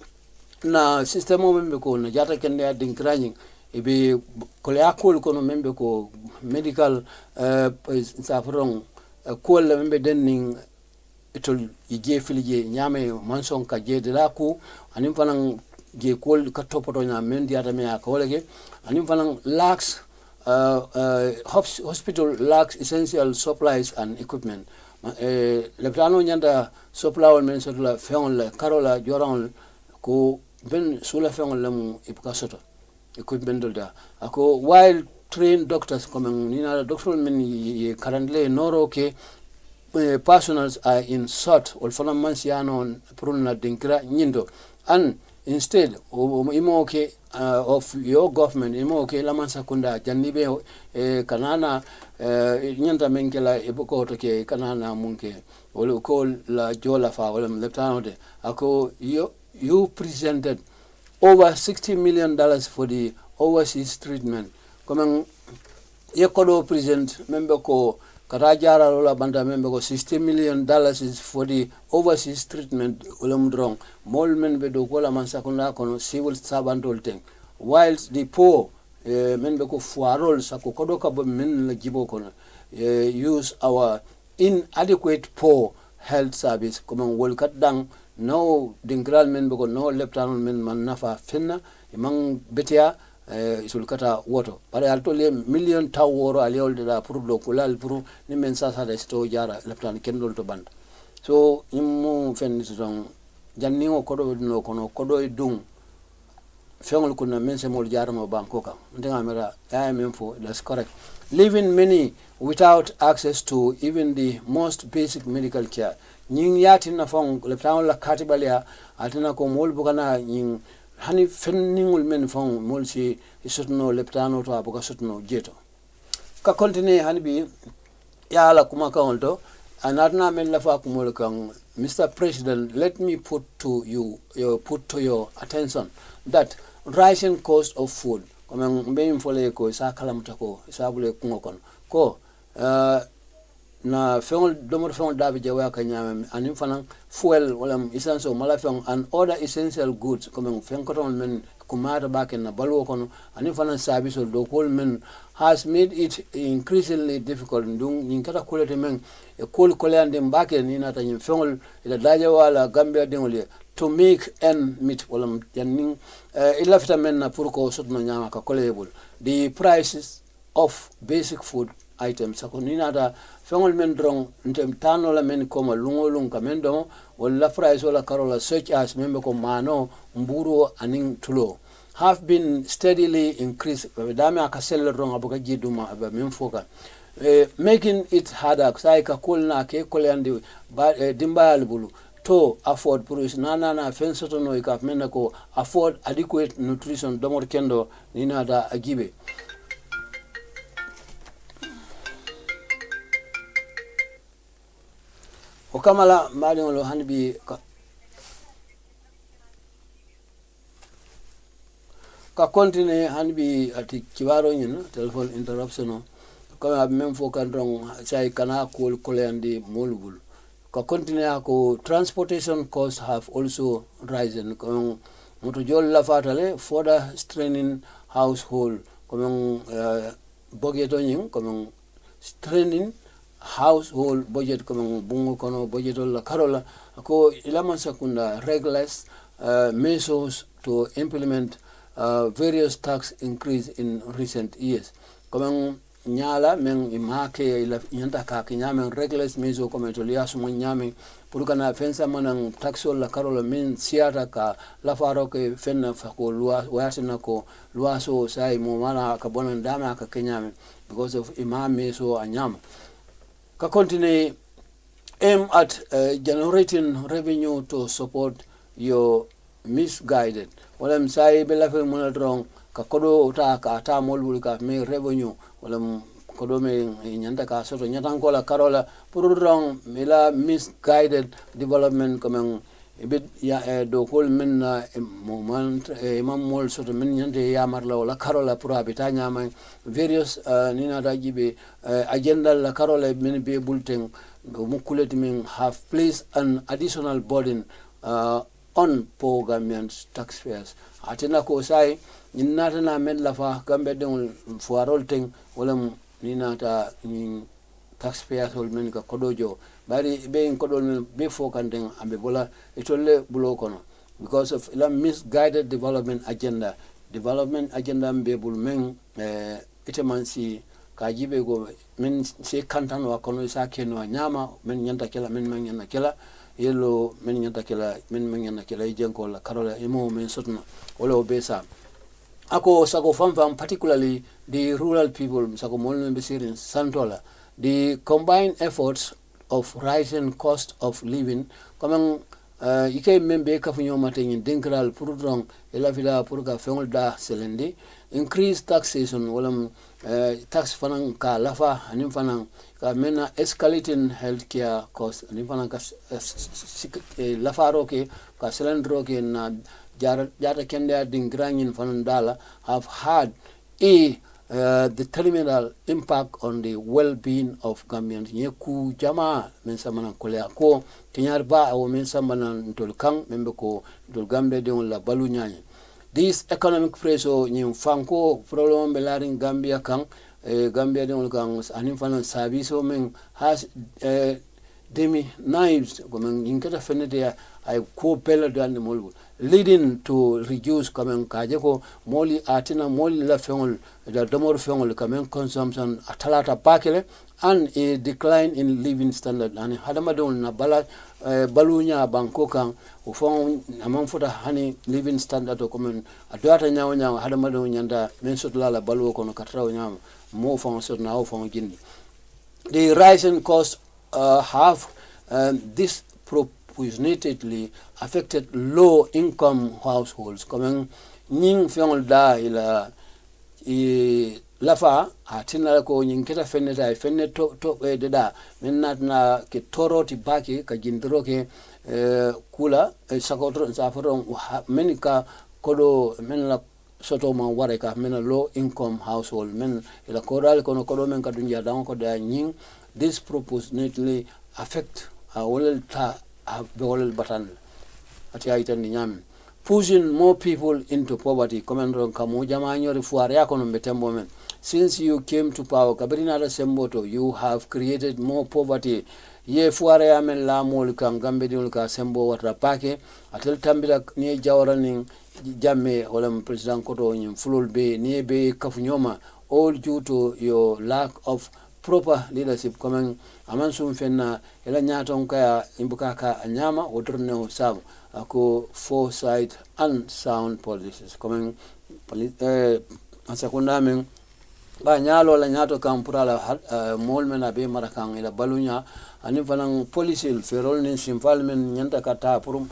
na system o membe ko na jata kende dinkrani ibe kolea kol kono membe ko medical safron kol membe denning itol ije filije nyame manson ka je de laku anim fanan je kol ka topoto nya men diata me akolege anim fanan lacks hospital lacks essential supplies and equipment. Le plano nyanda supply men sotla feon la karola joran ko ben sula feon lam ipukasoto equipment dolda ako while trained doctors comme nina doctor men currently noro ke personals are in sort or fana mansiano pruna dinkra nyindo and instead imo ke of your government imo ke la mansakunda jannibe kanana nyanta menkela eboko to ke kanana munke wala ko la jola fa wala leptano ako you presented over $60 million for the overseas treatment. Comme yekodo present member ko karajara lola banda member ko $60 million is for the overseas treatment ulumdrong mol men be do kola man sakunda kono civil servant holding whilst the poor member ko fuarol sako kodo ka bo men la jibo kono use our inadequate poor health service comme wol kat dang no dingral men beko no leptanol men man nafa fenna imang betia sul kata woto pare alto le million taworo aliol de la pour do kulal pour ni men sa sto jara leptan kendol to band so immu fenni ton janni o kodo no kono kodo e dung fengol kunna men se mol jara mo bankoka ndenga mera info that's correct, leaving many without access to even the most basic medical care. Nying yatin na fong leptan la katibalia atina ko mol bugana nying hani fenningul men fong mol si isutno leptano to abuka sutno jeto ka continue hani bi ya ala kuma ka onto anatna men la fa kumol kan Mr. President, let me put to your attention that rising cost of food comme mbem fole ko sa kalamta ko sa bule kun ko na fengol domor fengol dabi jawa ka nyame anim fanan fuel wala essential mala feng and other essential goods comme fenkoton men kumata baken na balwo kono anim fanan service do kol men has made it increasingly difficult ndung nyin kata kulete men e kol kolande baken ni nata nyim fengol ila daja wala Gambia dengol to make end meet wala janning ila fita men na pour ko sotno nyama ka kolebul the prices of basic food items sako ninata fengol men drong ntem tano la men koma lungolung ka men do wala price wala karola such as membe ko mano mburo aning tulo have been steadily increased dame akasel drong abuka jiduma aba men foka making it harder sai ka kulna ke kolyandi dimbal bulu to afford produce na fensoto no ikaf men ko afford adequate nutrition domor kendo ninada agibe. Okamala mali ngolo hanbi ka continue hanbi ati kiwaro nyin telephone interruption ko ab même fo kan rong say kana ko kolandi molbul ka continue ko transportation costs have also risen ko moto jol la fatale further straining household ko budget nyin ko straining household budget ko bungo kono budget la karola ko ilama sakunda regulars measures to implement various tax increase in recent years. Comme nyala men imake ila nyanta ka kinyamen regulars measures comme to liasu nyame pour kana fensa manan taxol la karola min siata ka la faro ke fenna fa ko loi wasina ko loi so sai mo mana ka bonan dama ka kenyame because of imame so anyama ka continue aim at generating revenue to support your misguided wala msai bela fe mona drong ka kodo ta ka ta molbul ka me revenue wala kodo me nyanda ka soto nyatan ko la karola pour drong mila misguided development comme bit ya do kol men moment imam mol soto men nyande ya marla wala karola pour habitanya ma various nina dajibe agenda la karola men be bulten mukuleti men have placed an additional burden on poor Gambian taxpayers. Atena ko sai ninata na men lafa Gambia den fuarol teng wala ninata ni taxpayers hol men ka kodojo bari be en kodol men be fokanden ambe bola itolle bulo kono because of ila misguided development agenda be bul men itemansi ka jibe go men se kantan wa kono sa kenwa nyama men nyanta kala men nyanta kala yellow men nyanta kala men nyanta kala jenko la karola imo men sotna wala obesa ako sako fam particularly the rural people sako molno be sirin santola the combined efforts of rising cost of living comme ikay membe kafunyo matenyin dinkral pour drong ela vida pour ka fengol da selendi increase taxation wala tax fanan ka lafa anim fanan ka mena escalating healthcare cost anim fanan ka lafa roke ka selendro ke na jata kende dingranin fanan dala have had a detrimental impact on the well-being of Gambians. Yeku jama men samana kolea ko tinyar ba o men samana ntolkang membe ko dol Gambia de la balu nyanya. This economic pressure nyim fanko problem belaring Gambia kang Gambia de kang anim fanan service men has demi knives gomen inkata fenede ay ko pela dan molbu leading to reduce kamen kaje ko moli atina moli la fengol da domor fengol kamen consumption atalata bakele and a decline in living standard and hadama don na bala balunya banko kan o fon amon fota hani living standard ko men adata nyaaw nyaaw hadama don nyanda men sotla la balu ko no katraw nyaaw mo fon sot na o fon jindi the rising cost have disproportionately affected low-income households. Comme ning fiongol da ila lafa atina ko ning kita feneta feneto to de da menat na ke toro ti baki ka jindro ke kula sakotro saforon menika kodo men la soto ma ware ka men low income household men ila koral kono kodo men ka dunja dan ko da ning disproportionately affect all ta all batan ati aitan nyam pushing more people into poverty komandron kamo jama nyori fuare yako no betembo men since you came to power kabrina da semboto you have created more poverty ye fuare yamen la mol kan gambe dul ka sembo watra pake atel tambila ni Jawara and Jammeh wala president koto nyim fulul be ni be kafunyoma all due to your lack of proper leadership comme aman sum fenna ela nyaton kaya imbuka ka anyama wodorne sam ako foresight and sound policies comme asakunda men ba nyalo la nyato kam purala molmena be marakan ila balunya ani fanan policy ferol nin simfal men nyanta kata purum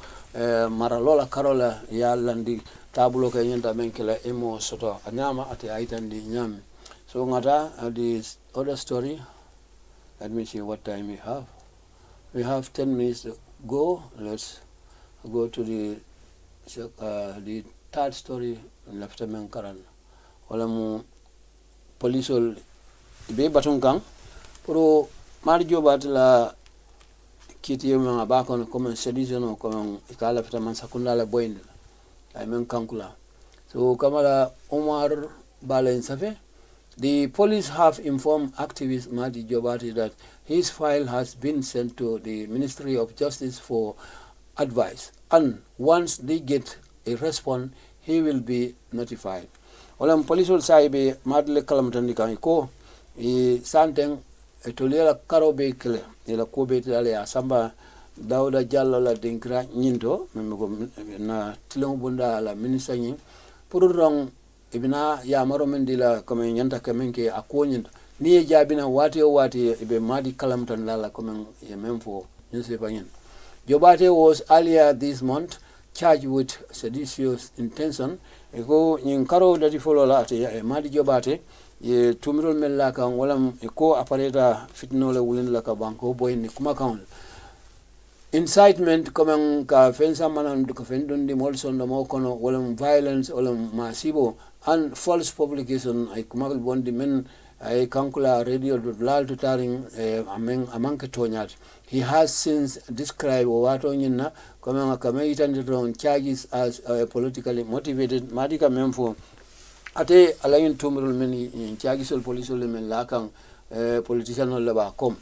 maralola karola ya landi tabulo ka nyanta men kila emo soto anyama ati aitandi nyam. So ngata this other story. Let me see what time we have. We have 10 minutes to go. Let's go to the third story left men karan wala mu police ol be batun kan pro Madi Jobat la kiti yema bakon comme sedition comme ikala fita man sakunda la boynd ay men kankula so kamala Omar Balen Safe. The police have informed activist Madi Jobati that his file has been sent to the Ministry of Justice for advice, and once they get a response, he will be notified. Olam police will say be Madle Kalamtandi Kaniko, Santeng, a Tolia Karobe Kile, Ila Kobe Tale Asamba, Dauda Jallo la Dinkra Ninto, na Tilongunda la Minister Yin, Pururong. Ibina ya maro mendila kome nyanta kemenke akonyin ni jabina wati ibe Madi kalamtan lala kome ye memfo newspaper yin. Jobate was earlier this month charged with seditious intention. Eko nyinkaro dati follow la ate Madi Jobate ye tumirol mella kan walam eko apareta fitnole wulin la ka banko boy ni kuma kan incitement comme ka fensa manan ka fendon di molson do mo kono walam violence walam masibo and false publication ay kumagal bondi men ay kankula radio do lal to taring among tonyat. He has since described wato nyina comme ka maitan don charges as politically motivated madika memfo ate alayin tumrul men in charges police men lakang politician laba kom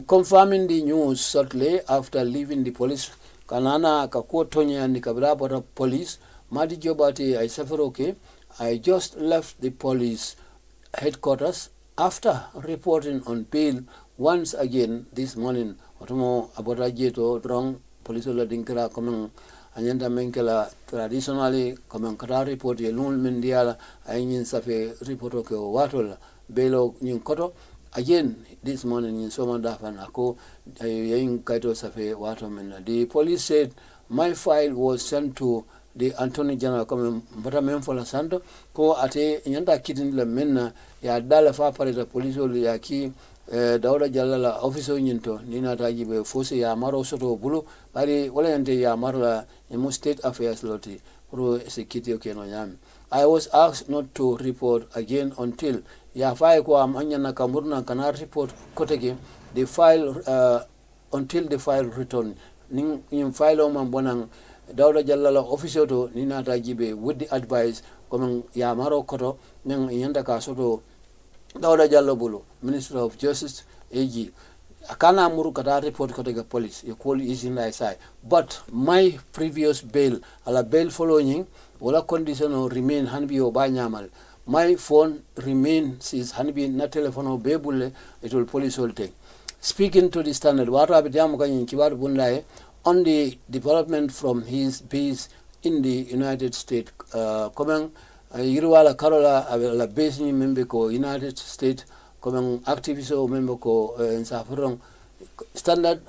confirming the news shortly after leaving the police kanana kakotonya ni kabra police Madi Jobati ay safaroke. I just left the police headquarters after reporting on bail once again this morning. Otomo aborajeto drong police la dinkra komeng anyanda menkela traditionally komeng kara report ye lul mendiala ayin safe reporto ke watol belo nyin koto again this morning in Somandafan ako yin kaito safe wato men. The police said my file was sent to the Attorney General comme mbata men fola santo ko ate nyanda kitin la menna ya dala fa pareta police ya ki dawda jallala office nyinto nina taji be force ya maro soto bulu bari wala yante ya marla mu state affairs loti pro security okay no nyam. I was asked not to report again until ya file ko am anyana kamurna kana report koteke the file until the file return nin file o man bonang Dauda Jallala officer to Nina Tajibe with the advice coming Yamaro Koto, Nang Yandaka Soto, Dauda Jallobulu, Minister of Justice, AG. Akana Murukata report Kotega police, you call is in my side. But my previous bail, ala bail following, wala condition or remain Hanbi or Banyamal. My phone remains is Hanbi, not telephone or Bebule, it will police will take. Speaking to the standard, what Abidjam in Kibar Bundae, on the development from his base in the United States, coming Yirwala Karola la base ni member ko United States, coming activist o member ko in Safurong standard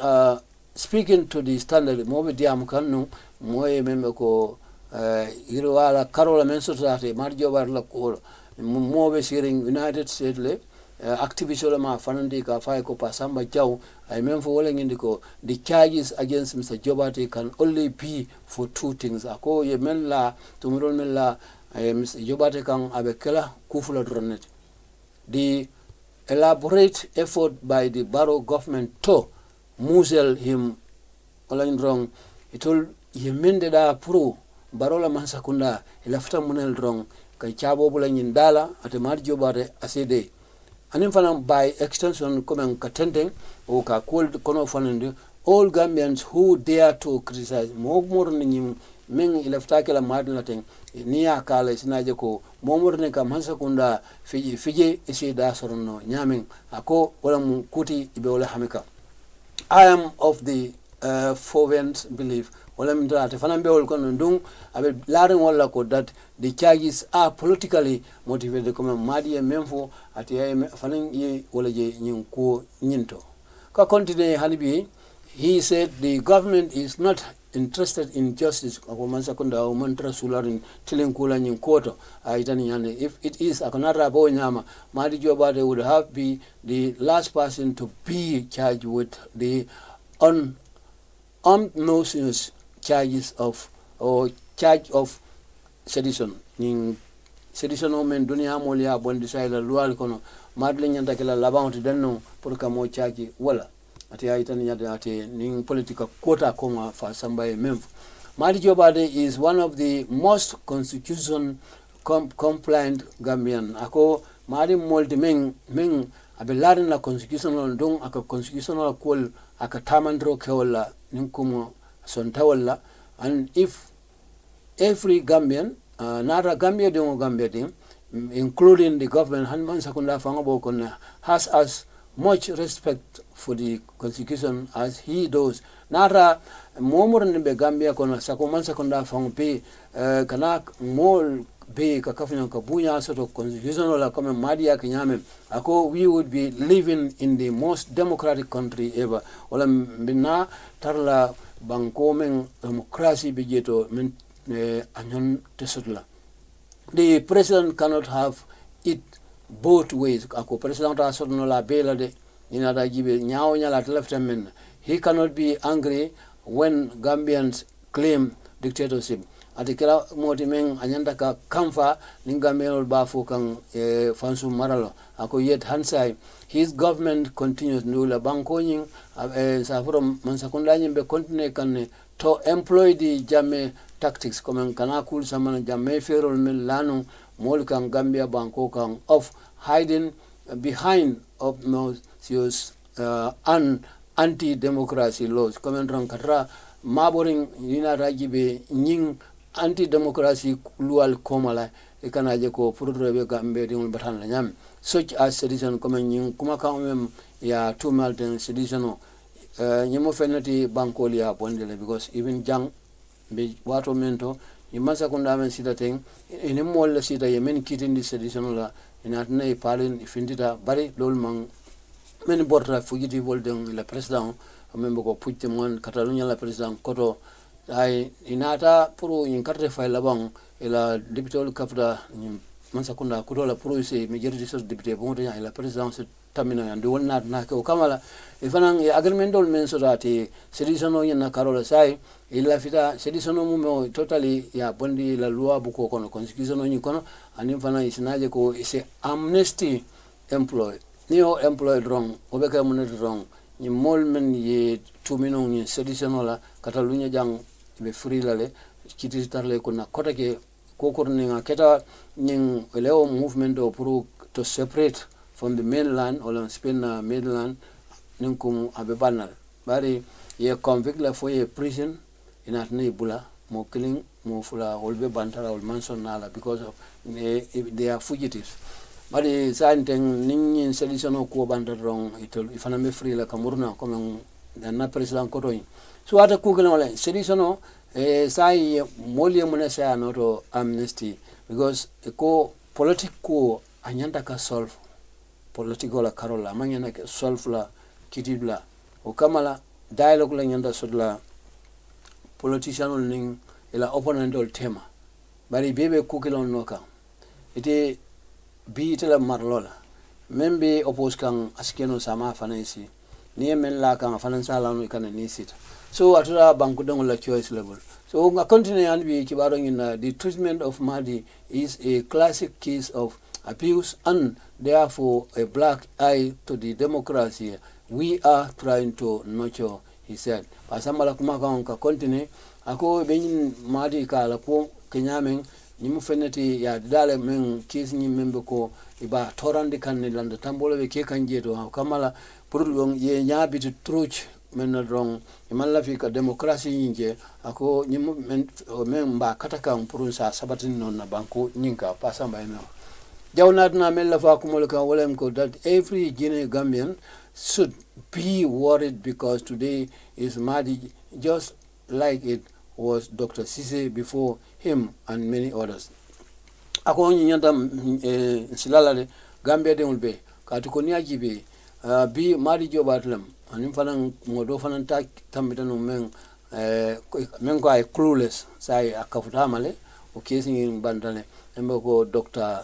speaking to the standard mobe diam kanu moye member ko Yirwala Karola mensotate marjobar la ko mobe siring United States le activist ma fanandi ka fay ko pasamba jaw I mean for walling indico the charges against Mr. Jobati can only be for two things. Ako ye men la tumurol men la Mr. Jobati kan abekela kufula dronet. The elaborate effort by the Barrow government to musel him all wrong. It will ye mende da pro Barola mansakunda ilafta munel wrong kay chabo bula nyindala ate Madi Jobati asede. And then by extension, come katending or called kono fanende all Gambians who dare to criticize more than men ilaftakela madlating niya kala sinaje ko momorne kam hansakunda fije isi da sorono nyaming ako wala mu kuti ibe wala hamika. I am of the fervent belief wala mdrate fanambe wol kono ndung abe laring wala ko that the charges are politically motivated comme Madi e memfo ati fanan ye wala je nyinko nyinto ka continue halibi. He said the government is not interested in justice ako mansakunda o mantra sularin tilenkula nyinkoto aitani yane. If it is akonara bo nyama Madi Jobati would have be the last person to be charged with the armed nonsense charges of or charge of sedition ning sedition o men dunia mo ya bondi sayla lual kono madle nyanta kala labanti danno pour ka mo chaki wala ati aitan nyada ati ning politika quota koma fa sambaye mem Madi Jobade is one of the most constitution compliant Gambian. Ako Madi molti meng abelarin la constitutional dong aka constitutional kol aka tamandro kewala ninkumo sontawala. And if every Gambian, nara Gambia dong Gambia ding, including the government, Hanman Sakunda Fangabo Kona, has as much respect for the constitution as he does. Nara momor ni be Gambia kono sakuman Sakunda Fangpe kana mol be kakafanya kabunya sort of constitution la kama Madi ya kinyame ako we would be living in the most democratic country ever. Wala bina tarla banko men democracy bijeto men anyon tesutla. The president cannot have it both ways. Ako president asono la bela de inada gibe nyao nyala left men. He cannot be angry when Gambians claim dictatorship. Atikela moti meng anyanda ka kamfa ningamel bafu kang fansu maralo. Ako yet hansai his government continues nula bankoning sa from mansakunda nyimbe continue kan to employ the Jammeh tactics comme kana kul samana Jammeh ferol mel lanu mol kan Gambia banko kan of hiding behind obnoxious anti-democracy laws comme ran katra maboring ina rajibe nying anti-democracy lual komala e kana je ko prodrebe Gambia dingul batan la nyam such as sedition comme nying kuma kan mem ya tumal den sedition nyimo fenati banko liya bondele because even jang be wato mento ni masa kunda men sita teng ene mol sita yemen kitindi sedition la ina tane palin ifindita bari lol mang men borta fugiti voldeng la president membo ko putte mon Catalunya la president koto ay inata pro in carte fay la bang ila député kafda mansa kunda kuto la pro se majorité so député bon de la president tamina yande wonna na ko kamala ifanan agreement dol men so dati sedition no yena karola sai ila fita sedition no mo totally ya bondi la loi bu ko kono constitution no ni kono anim fana isinaje ko ise amnesty employee Neo employed wrong, obeka munet wrong. Ni mol men ye tumino ni sedition la Catalunya jang be free lale kiti tarle kuna kota ke kokorni nga keta ning leo movement o pro to separate from the mainland or Spain mainland ninkum abebanal. Bari ye convict la for a prison in atne bula mo killing mo fula olbe bantara ol manson nala because of they are fugitives. Bari sainteng ning sedition ko bandar rong itol ifana me free la kamurna comme na president ko toy so ata ku gele wala sedition sai moli mo na sa no to amnesty because ko political anyanda ka solve political la karola manyana ka solve la kitibla o kamala dialogue la nyanda sodla politician ning ila opponent ol tema bari bebe ku gele no ka ite bi tela marlola membe oppose kan askeno sama fanasi ni men la kan fanansa la no kan ni sit so atura banku dong la choice level so nga continue and be kibaro in the treatment of Madi is a classic case of abuse and therefore a black eye to the democracy we are trying to nurture, he said. Pasambala kuma ka continue ako benin Madi ka la ko kenyamen nimu feneti ya dale men kisi ni membe ko iba torandi kan ni landa tambolo be ke kanje to kamala purulong ye nyabi to truth men rong imalla fi ka democracy nyinje ako nimu men ba kataka purun sa sabatin non na banko nyinka pasamba eno jawnat na mella fa kumol ka wolem ko that every Gambian should be worried because today is Madi just like it was Dr. Sise before him and many others. Ako nyanta silala de Gambia de ulbe katuko ni ajibe bi Madi jobatlam anim fanan modo fanan ta tambitano men ko ay clueless sai akafuta male o kesi ngi bandale embe ko Dr.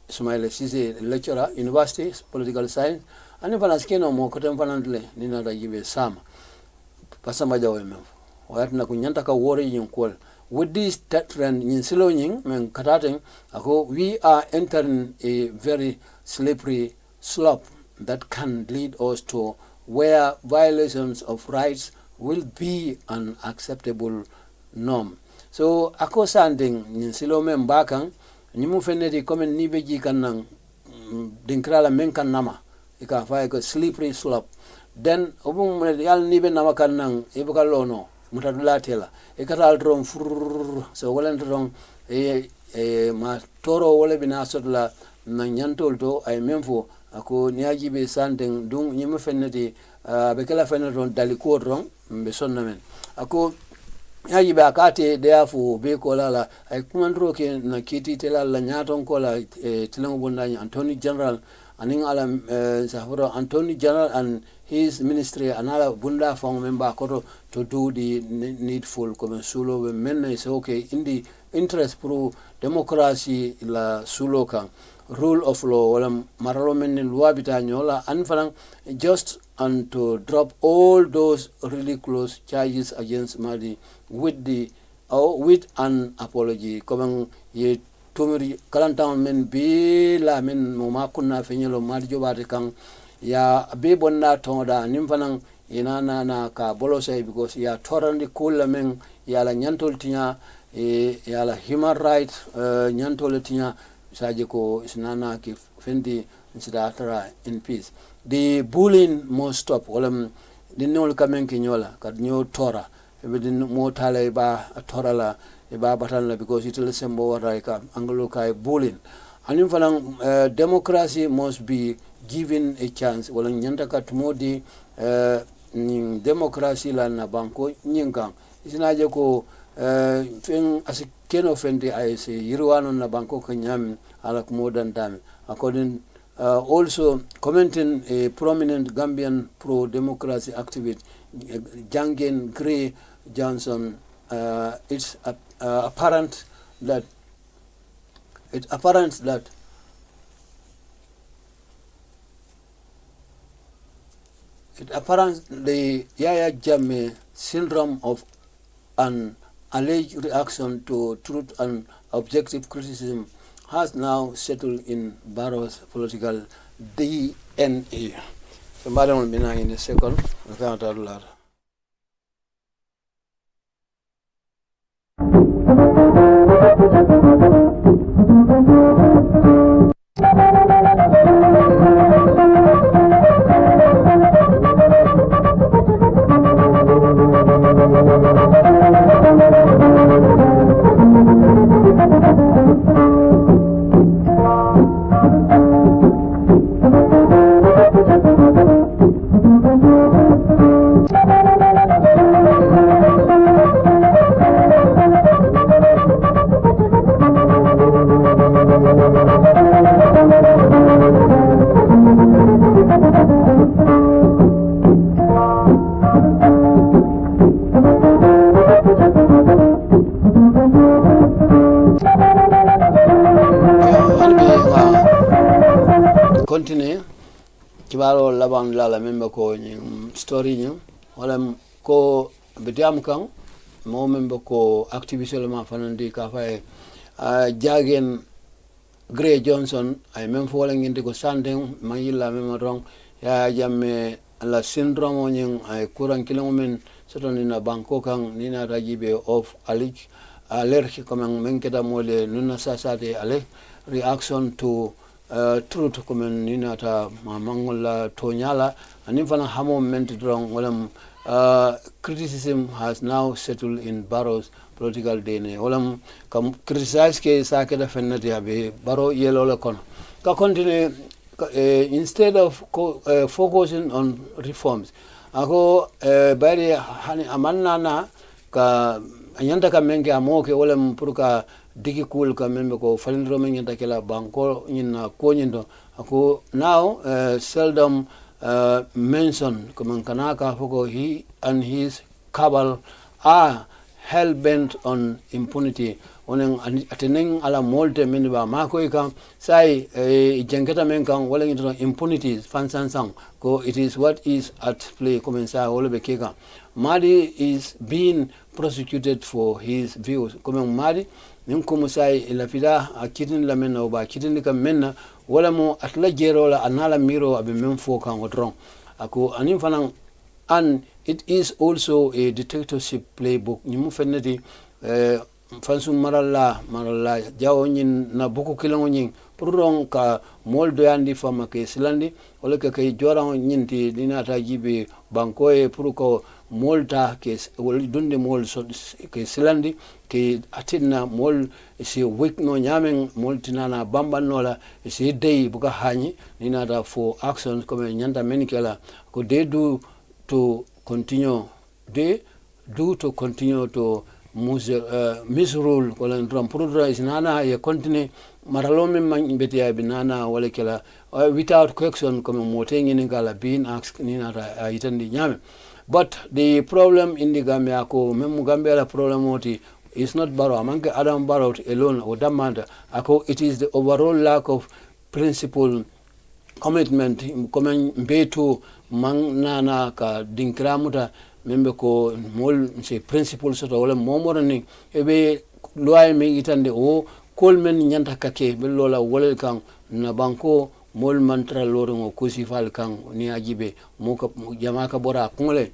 Ismail Sise lecturer university political science anim fanan skeno mo ko tem fanan le ni na ajibe sama pasama jawe men wayatna kunyanta ka wori yin kol with this trend in Siloning, men Katating, we are entering a very slippery slope that can lead us to where violations of rights will be an acceptable norm. So, ako sanding in Silomen Bakang, Nimu Feneti comment Nibeji Kanang, Dinkrala Menkan Nama, ika fa ko slippery slope. Then obung yal nibe nama kanang ibukalono mutadula tela ikatal drum so walen drum ma toro wala bina sotla na nyantol to ay memfo ako niaji be sandeng dung nyima fenneti be kala fenneton daliko drum be sonnamen ako yaji be akate deafu be ko lala ay kumandro ke na kiti tela la nyaton ko la tilango bondani Attorney General aning alam sahuro Attorney General and his ministry anala bunda fong member koto to do the needful comme sulo men is okay in the interest pro democracy la sulo kan rule of law wala maralo men loi bitanyola and falang just and to drop all those ridiculous charges against Madi with an apology comme ye tumiri kalantan men be la men moma kunna fenyelo Madi jobate kan ya be bonna tonda nimfanang inana na ka bolosay because ya torandi kula men ya la nyantol tinya ya la human rights nyantol tinya saje ko isnana ki fendi insidatra in peace. The bullying must stop. Olam dinol kamen kinyola kad nyo tora ebe din mo tale ba torala e ba batanla because it will sembo wara ka anglo kai bullying anim falang democracy must be given a chance. Wala nyanta ka tumodi democracy la na banko nyinkan isinaje ko fen asikeno fendi ay se yirwano na banko kanyam ala kumodan dami according also commenting a prominent Gambian pro-democracy activist Jangen Gray Johnson, it's apparent that the Yahya Jammeh syndrome of an alleged reaction to truth and objective criticism has now settled in Barrow's political DNA. So, Madam will be now in a second. We can't add a lot. Continue kibaro labang lala member ko story nyo wala ko bediam kang mo member ko activist ma fanandi ka fa Jagen Gray Johnson ay mem fo wala ngindi ko sandeng mayilla mem rong ya jamme la syndrome nyen ay kurang kilomen soton na banko kang nina rajibe of allergy comme men keda mole nuna sasade ale reaction to truth comme ninata mangola tonyala and fana hamo ment drong walam criticism has now settled in Barrow's political DNA walam kam criticize ke sakeda fennati abe Barrow yelo la kono ka continue instead of focusing on reforms ako bari hani amanna na ka anyanta ka menge amoke walam puruka digi cool ka membe ko falindro men nyanta kala banko nyina ko nyindo ako now seldom mention comme kanaka foko he and his cabal are hell bent on impunity onen atenen ala molte men ba mako kan sai jengeta men kan wala ngi impunity fansan sang ko it is what is at play komensa wala be keka Madi is being prosecuted for his views comme Madi nin ko musai la fida akitin la men ba kitin ka men wala mo atla jero la anala miro abe men fo kan odron ako anin fanan and it is also a dictatorship playbook nyimu fenneti fansu maralla jawo nyin na buku kilango nyin purron ka moldo yandi fama ke silandi wala ka kay joran nyinti dinata jibe banko e puruko molta ke wala dunde mol so ke silandi ke atinna mol si week no nyamen moltinana bambanola si dey buka hanyi dinata for actions comme nyanda menikela ko they do to continue to misrule wala ndram prodra is nana ya continue maralome man betia binana wala kala without question comme motengi ngala bin ask ni nata itandi nyame. But the problem in the Gambia ko memu Gambia la problem oti is not Barrow amanke Adam Barrow alone or damanda ako it is the overall lack of principle commitment comme beto man nana ka dinkramuta membe ko mol se principle soto wala momorani ebe loi mi itande o kolmen nyanta kake be lola wala kan na banko mol mantra lorengo kusi fal kan ni ajibe mo ka jama ka bora kungole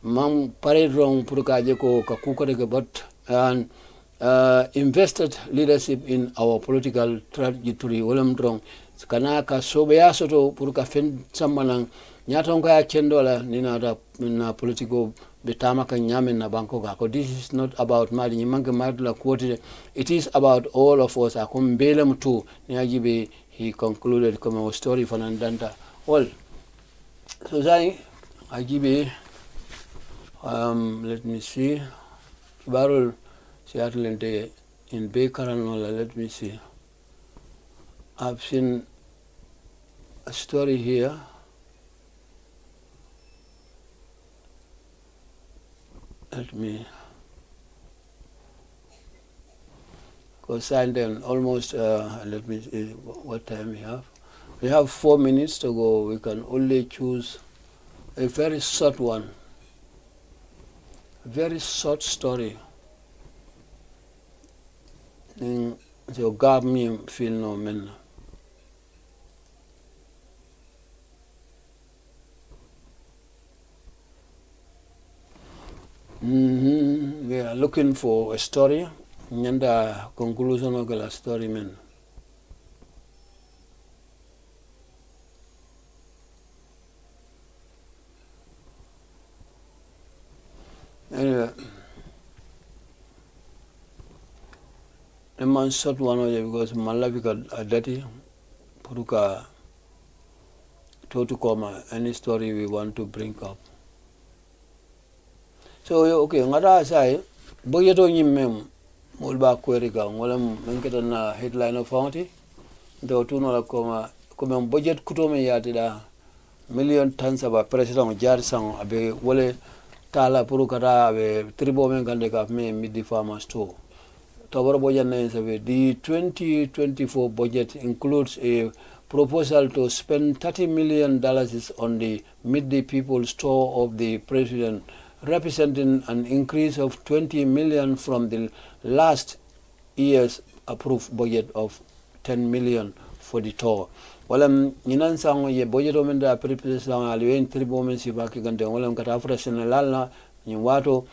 mam pare rong pour ka je ko ka kuko de but and invested leadership in our political trajectory wolam drong kana ka sobe ya soto pour ka fen samanan nyaton ka kendola ni na political betama ka nyamen na banko ga ko this is not about mali ni manke madla quote it is about all of us akum belem tu ni ajibe he concluded comme a story fanandanta all so zai ajibe let me see Barrow Seattle in Bakeranola. Let me see. I've seen a story here. Let me go sign them almost. Let me see what time we have. We have 4 minutes to go. We can only choose a very short one. Very short story. So gab me feel no men. We are looking for a story. Nyanda conclusion of the story men. Anyway, the man shot one of you because Malavika Adati Puruka to come any story we want to bring up. So okay, ngara sai boyeto nyimem mulba kweriga ngolam menketa na headline of founty do tuno la koma budget kutome yatida million tons of president jar sang abe wole tala purukara abe tribo men gande ka me midi farmers too. The 2024 budget includes a proposal to spend $30 million on the midday people store of the president, representing an increase of $20 million from the last year's approved budget of $10 million for the tour. Walam ninan sang ye budget omenda president alwen tribo men sibaki gande walam kata afrasenalala ni wato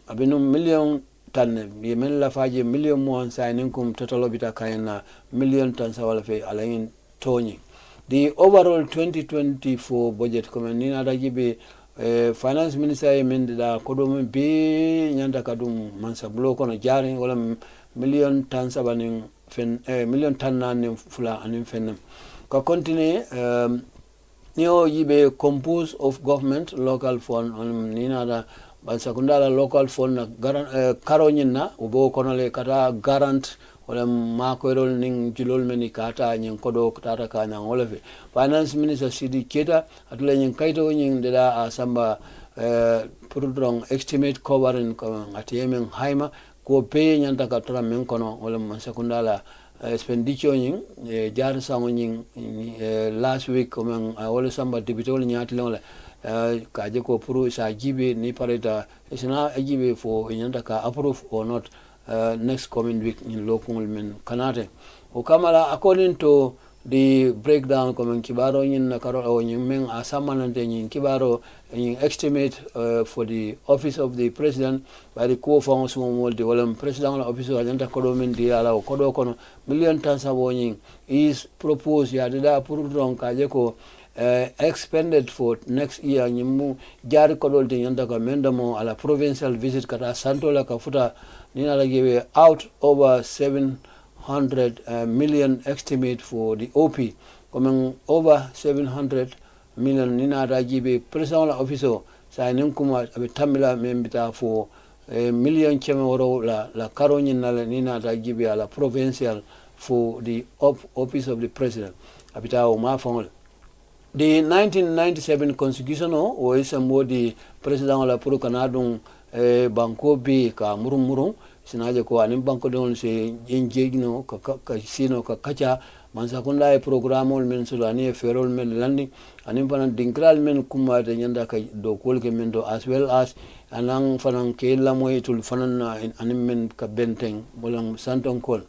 abinu million tan yemen la faje million mo signing kum total bita kayna million tan sawala fe alain toni. The overall 2024 budget comme nina dajibe finance minister yemen da kodum be nyanda kadum mansa bloko no jari wala million tan sabanin fen million tan nan fula anin fenam ka continue neo yibe composed of government local fund on nina da Bansakundala local fund na karonyina ubo konole kata garant wala makoerol ning julol meni kata nyen kodo kata kanya ngoleve finance minister Sidi Keta atule nyen kaito nyen deda asamba purudrong estimate covering atiyemen haima ko pay nyanta ka tora men kono wala man sekundala expenditure nying jaar sango nying last week comme wala samba député wala nyati la ka je ko pour sa jibe ni pareta sina jibe fo nyanta ka approve or not next coming week in local men kanate o kamala according to the breakdown comme kibaro nyin na karo o nyin men asamanante nyin kibaro nyin estimate for the office of the president by the co-founder small the wala president la office ajanta kodo men di ala kodo kono million tansa bo nyin is proposed ya da pour don ka je ko expended for next year nyimu jari kodo de yanda ka mendamo ala provincial visit kata santola ka futa nina la give out over 700 million estimate for the OP. Coming over 700 million nina rajibe personal officer sa ninkuma abitamila membita for million chemoro la karonyin nina rajibe ala provincial for the office of the president abita o mafongol. The 1997 constitution o isa modi president la puru kanadung banko bi ka murumurung sinaje ko anim banko don se injegno ka sino ka kacha mansa kunda programol men sudani ferol men landi anim fanan dinkral men kuma de nyanda ka do kolke men do as well as anang fanan ke la moytul fanan anim men ka benteng bolang santon kol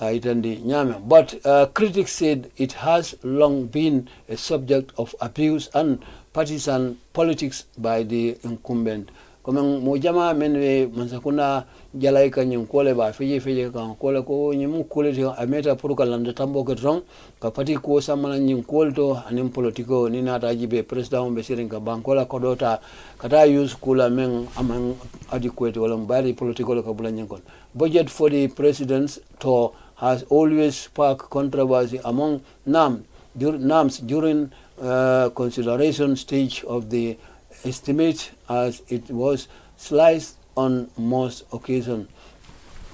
itandi nyame. But critics said it has long been a subject of abuse and partisan politics by the incumbent. Comme mojama menwe mansakuna jalai ka nyim kole ba feje ka kole ko nyim kole to ameta pour ka landa tambo ke ron ka pati ko samana nyim kolto anim politiko ni na tajibe president be sirin ka bankola kodota kata use kula men amang adequate wala bari politiko ka bulan nyinkon. Budget for the president's tour has always sparked controversy among NAMs during consideration stage of the estimate, as it was sliced on most occasions.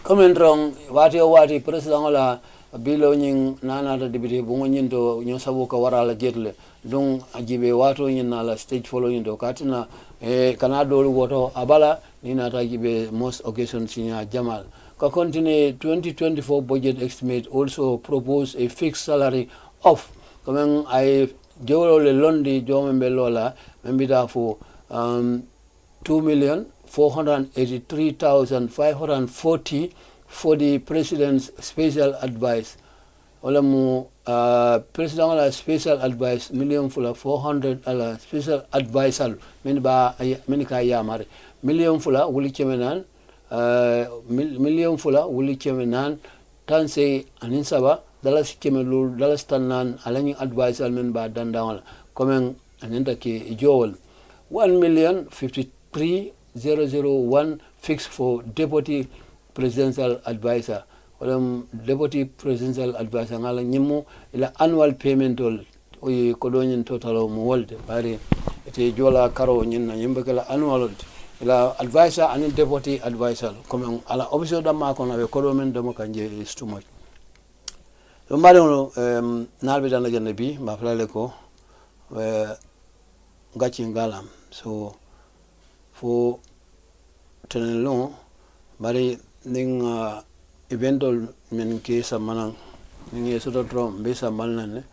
Comment wrong, wati president la bilo nying nana da dibiti bungo nyinto nyo sabu ka warala jetle dung ajibe wato nyin la stage follow nyindo katina kanado woto abala nina ta jibe most occasions sinya jamal. Ka continue 2024 budget estimate also proposed a fixed salary of comme I jolo le londi jomembe lola membita for 2,483,540 for the president's special advice. Olamu president ala special advice million fula 400 ala special advisal min ka yamare million fula wuli kemenan million fula wuli kemenan tanse anin saba dalas kemelul dalas tanan alani advisal min ba dandawala komen aninda ke jowol 1,053,001 fixed for deputy presidential advisor. Deputy presidential advisor ngala nyimu ila annual payment ol o kodonyin total mo wolde bari ete jola karo nyinna yimbe kala annual ila advisor and deputy advisor comme ala obso dama ko na be kodo men dama kanje is too much. So mbare no nalbe dan la jande bi ma flale ko gachi ngalam so fo tenelon bari ning eventual men ke samana ning soto trom be samalna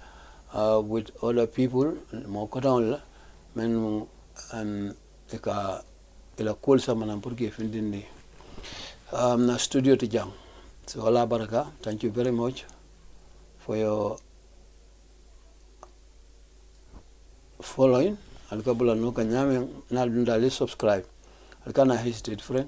with other people mo koton men eka ila kol samana pour que findindi na studio to jam. So Allah baraka, thank you very much for your following. Alkabula no kanyame na dundali subscribe. Alkana hesitate friend.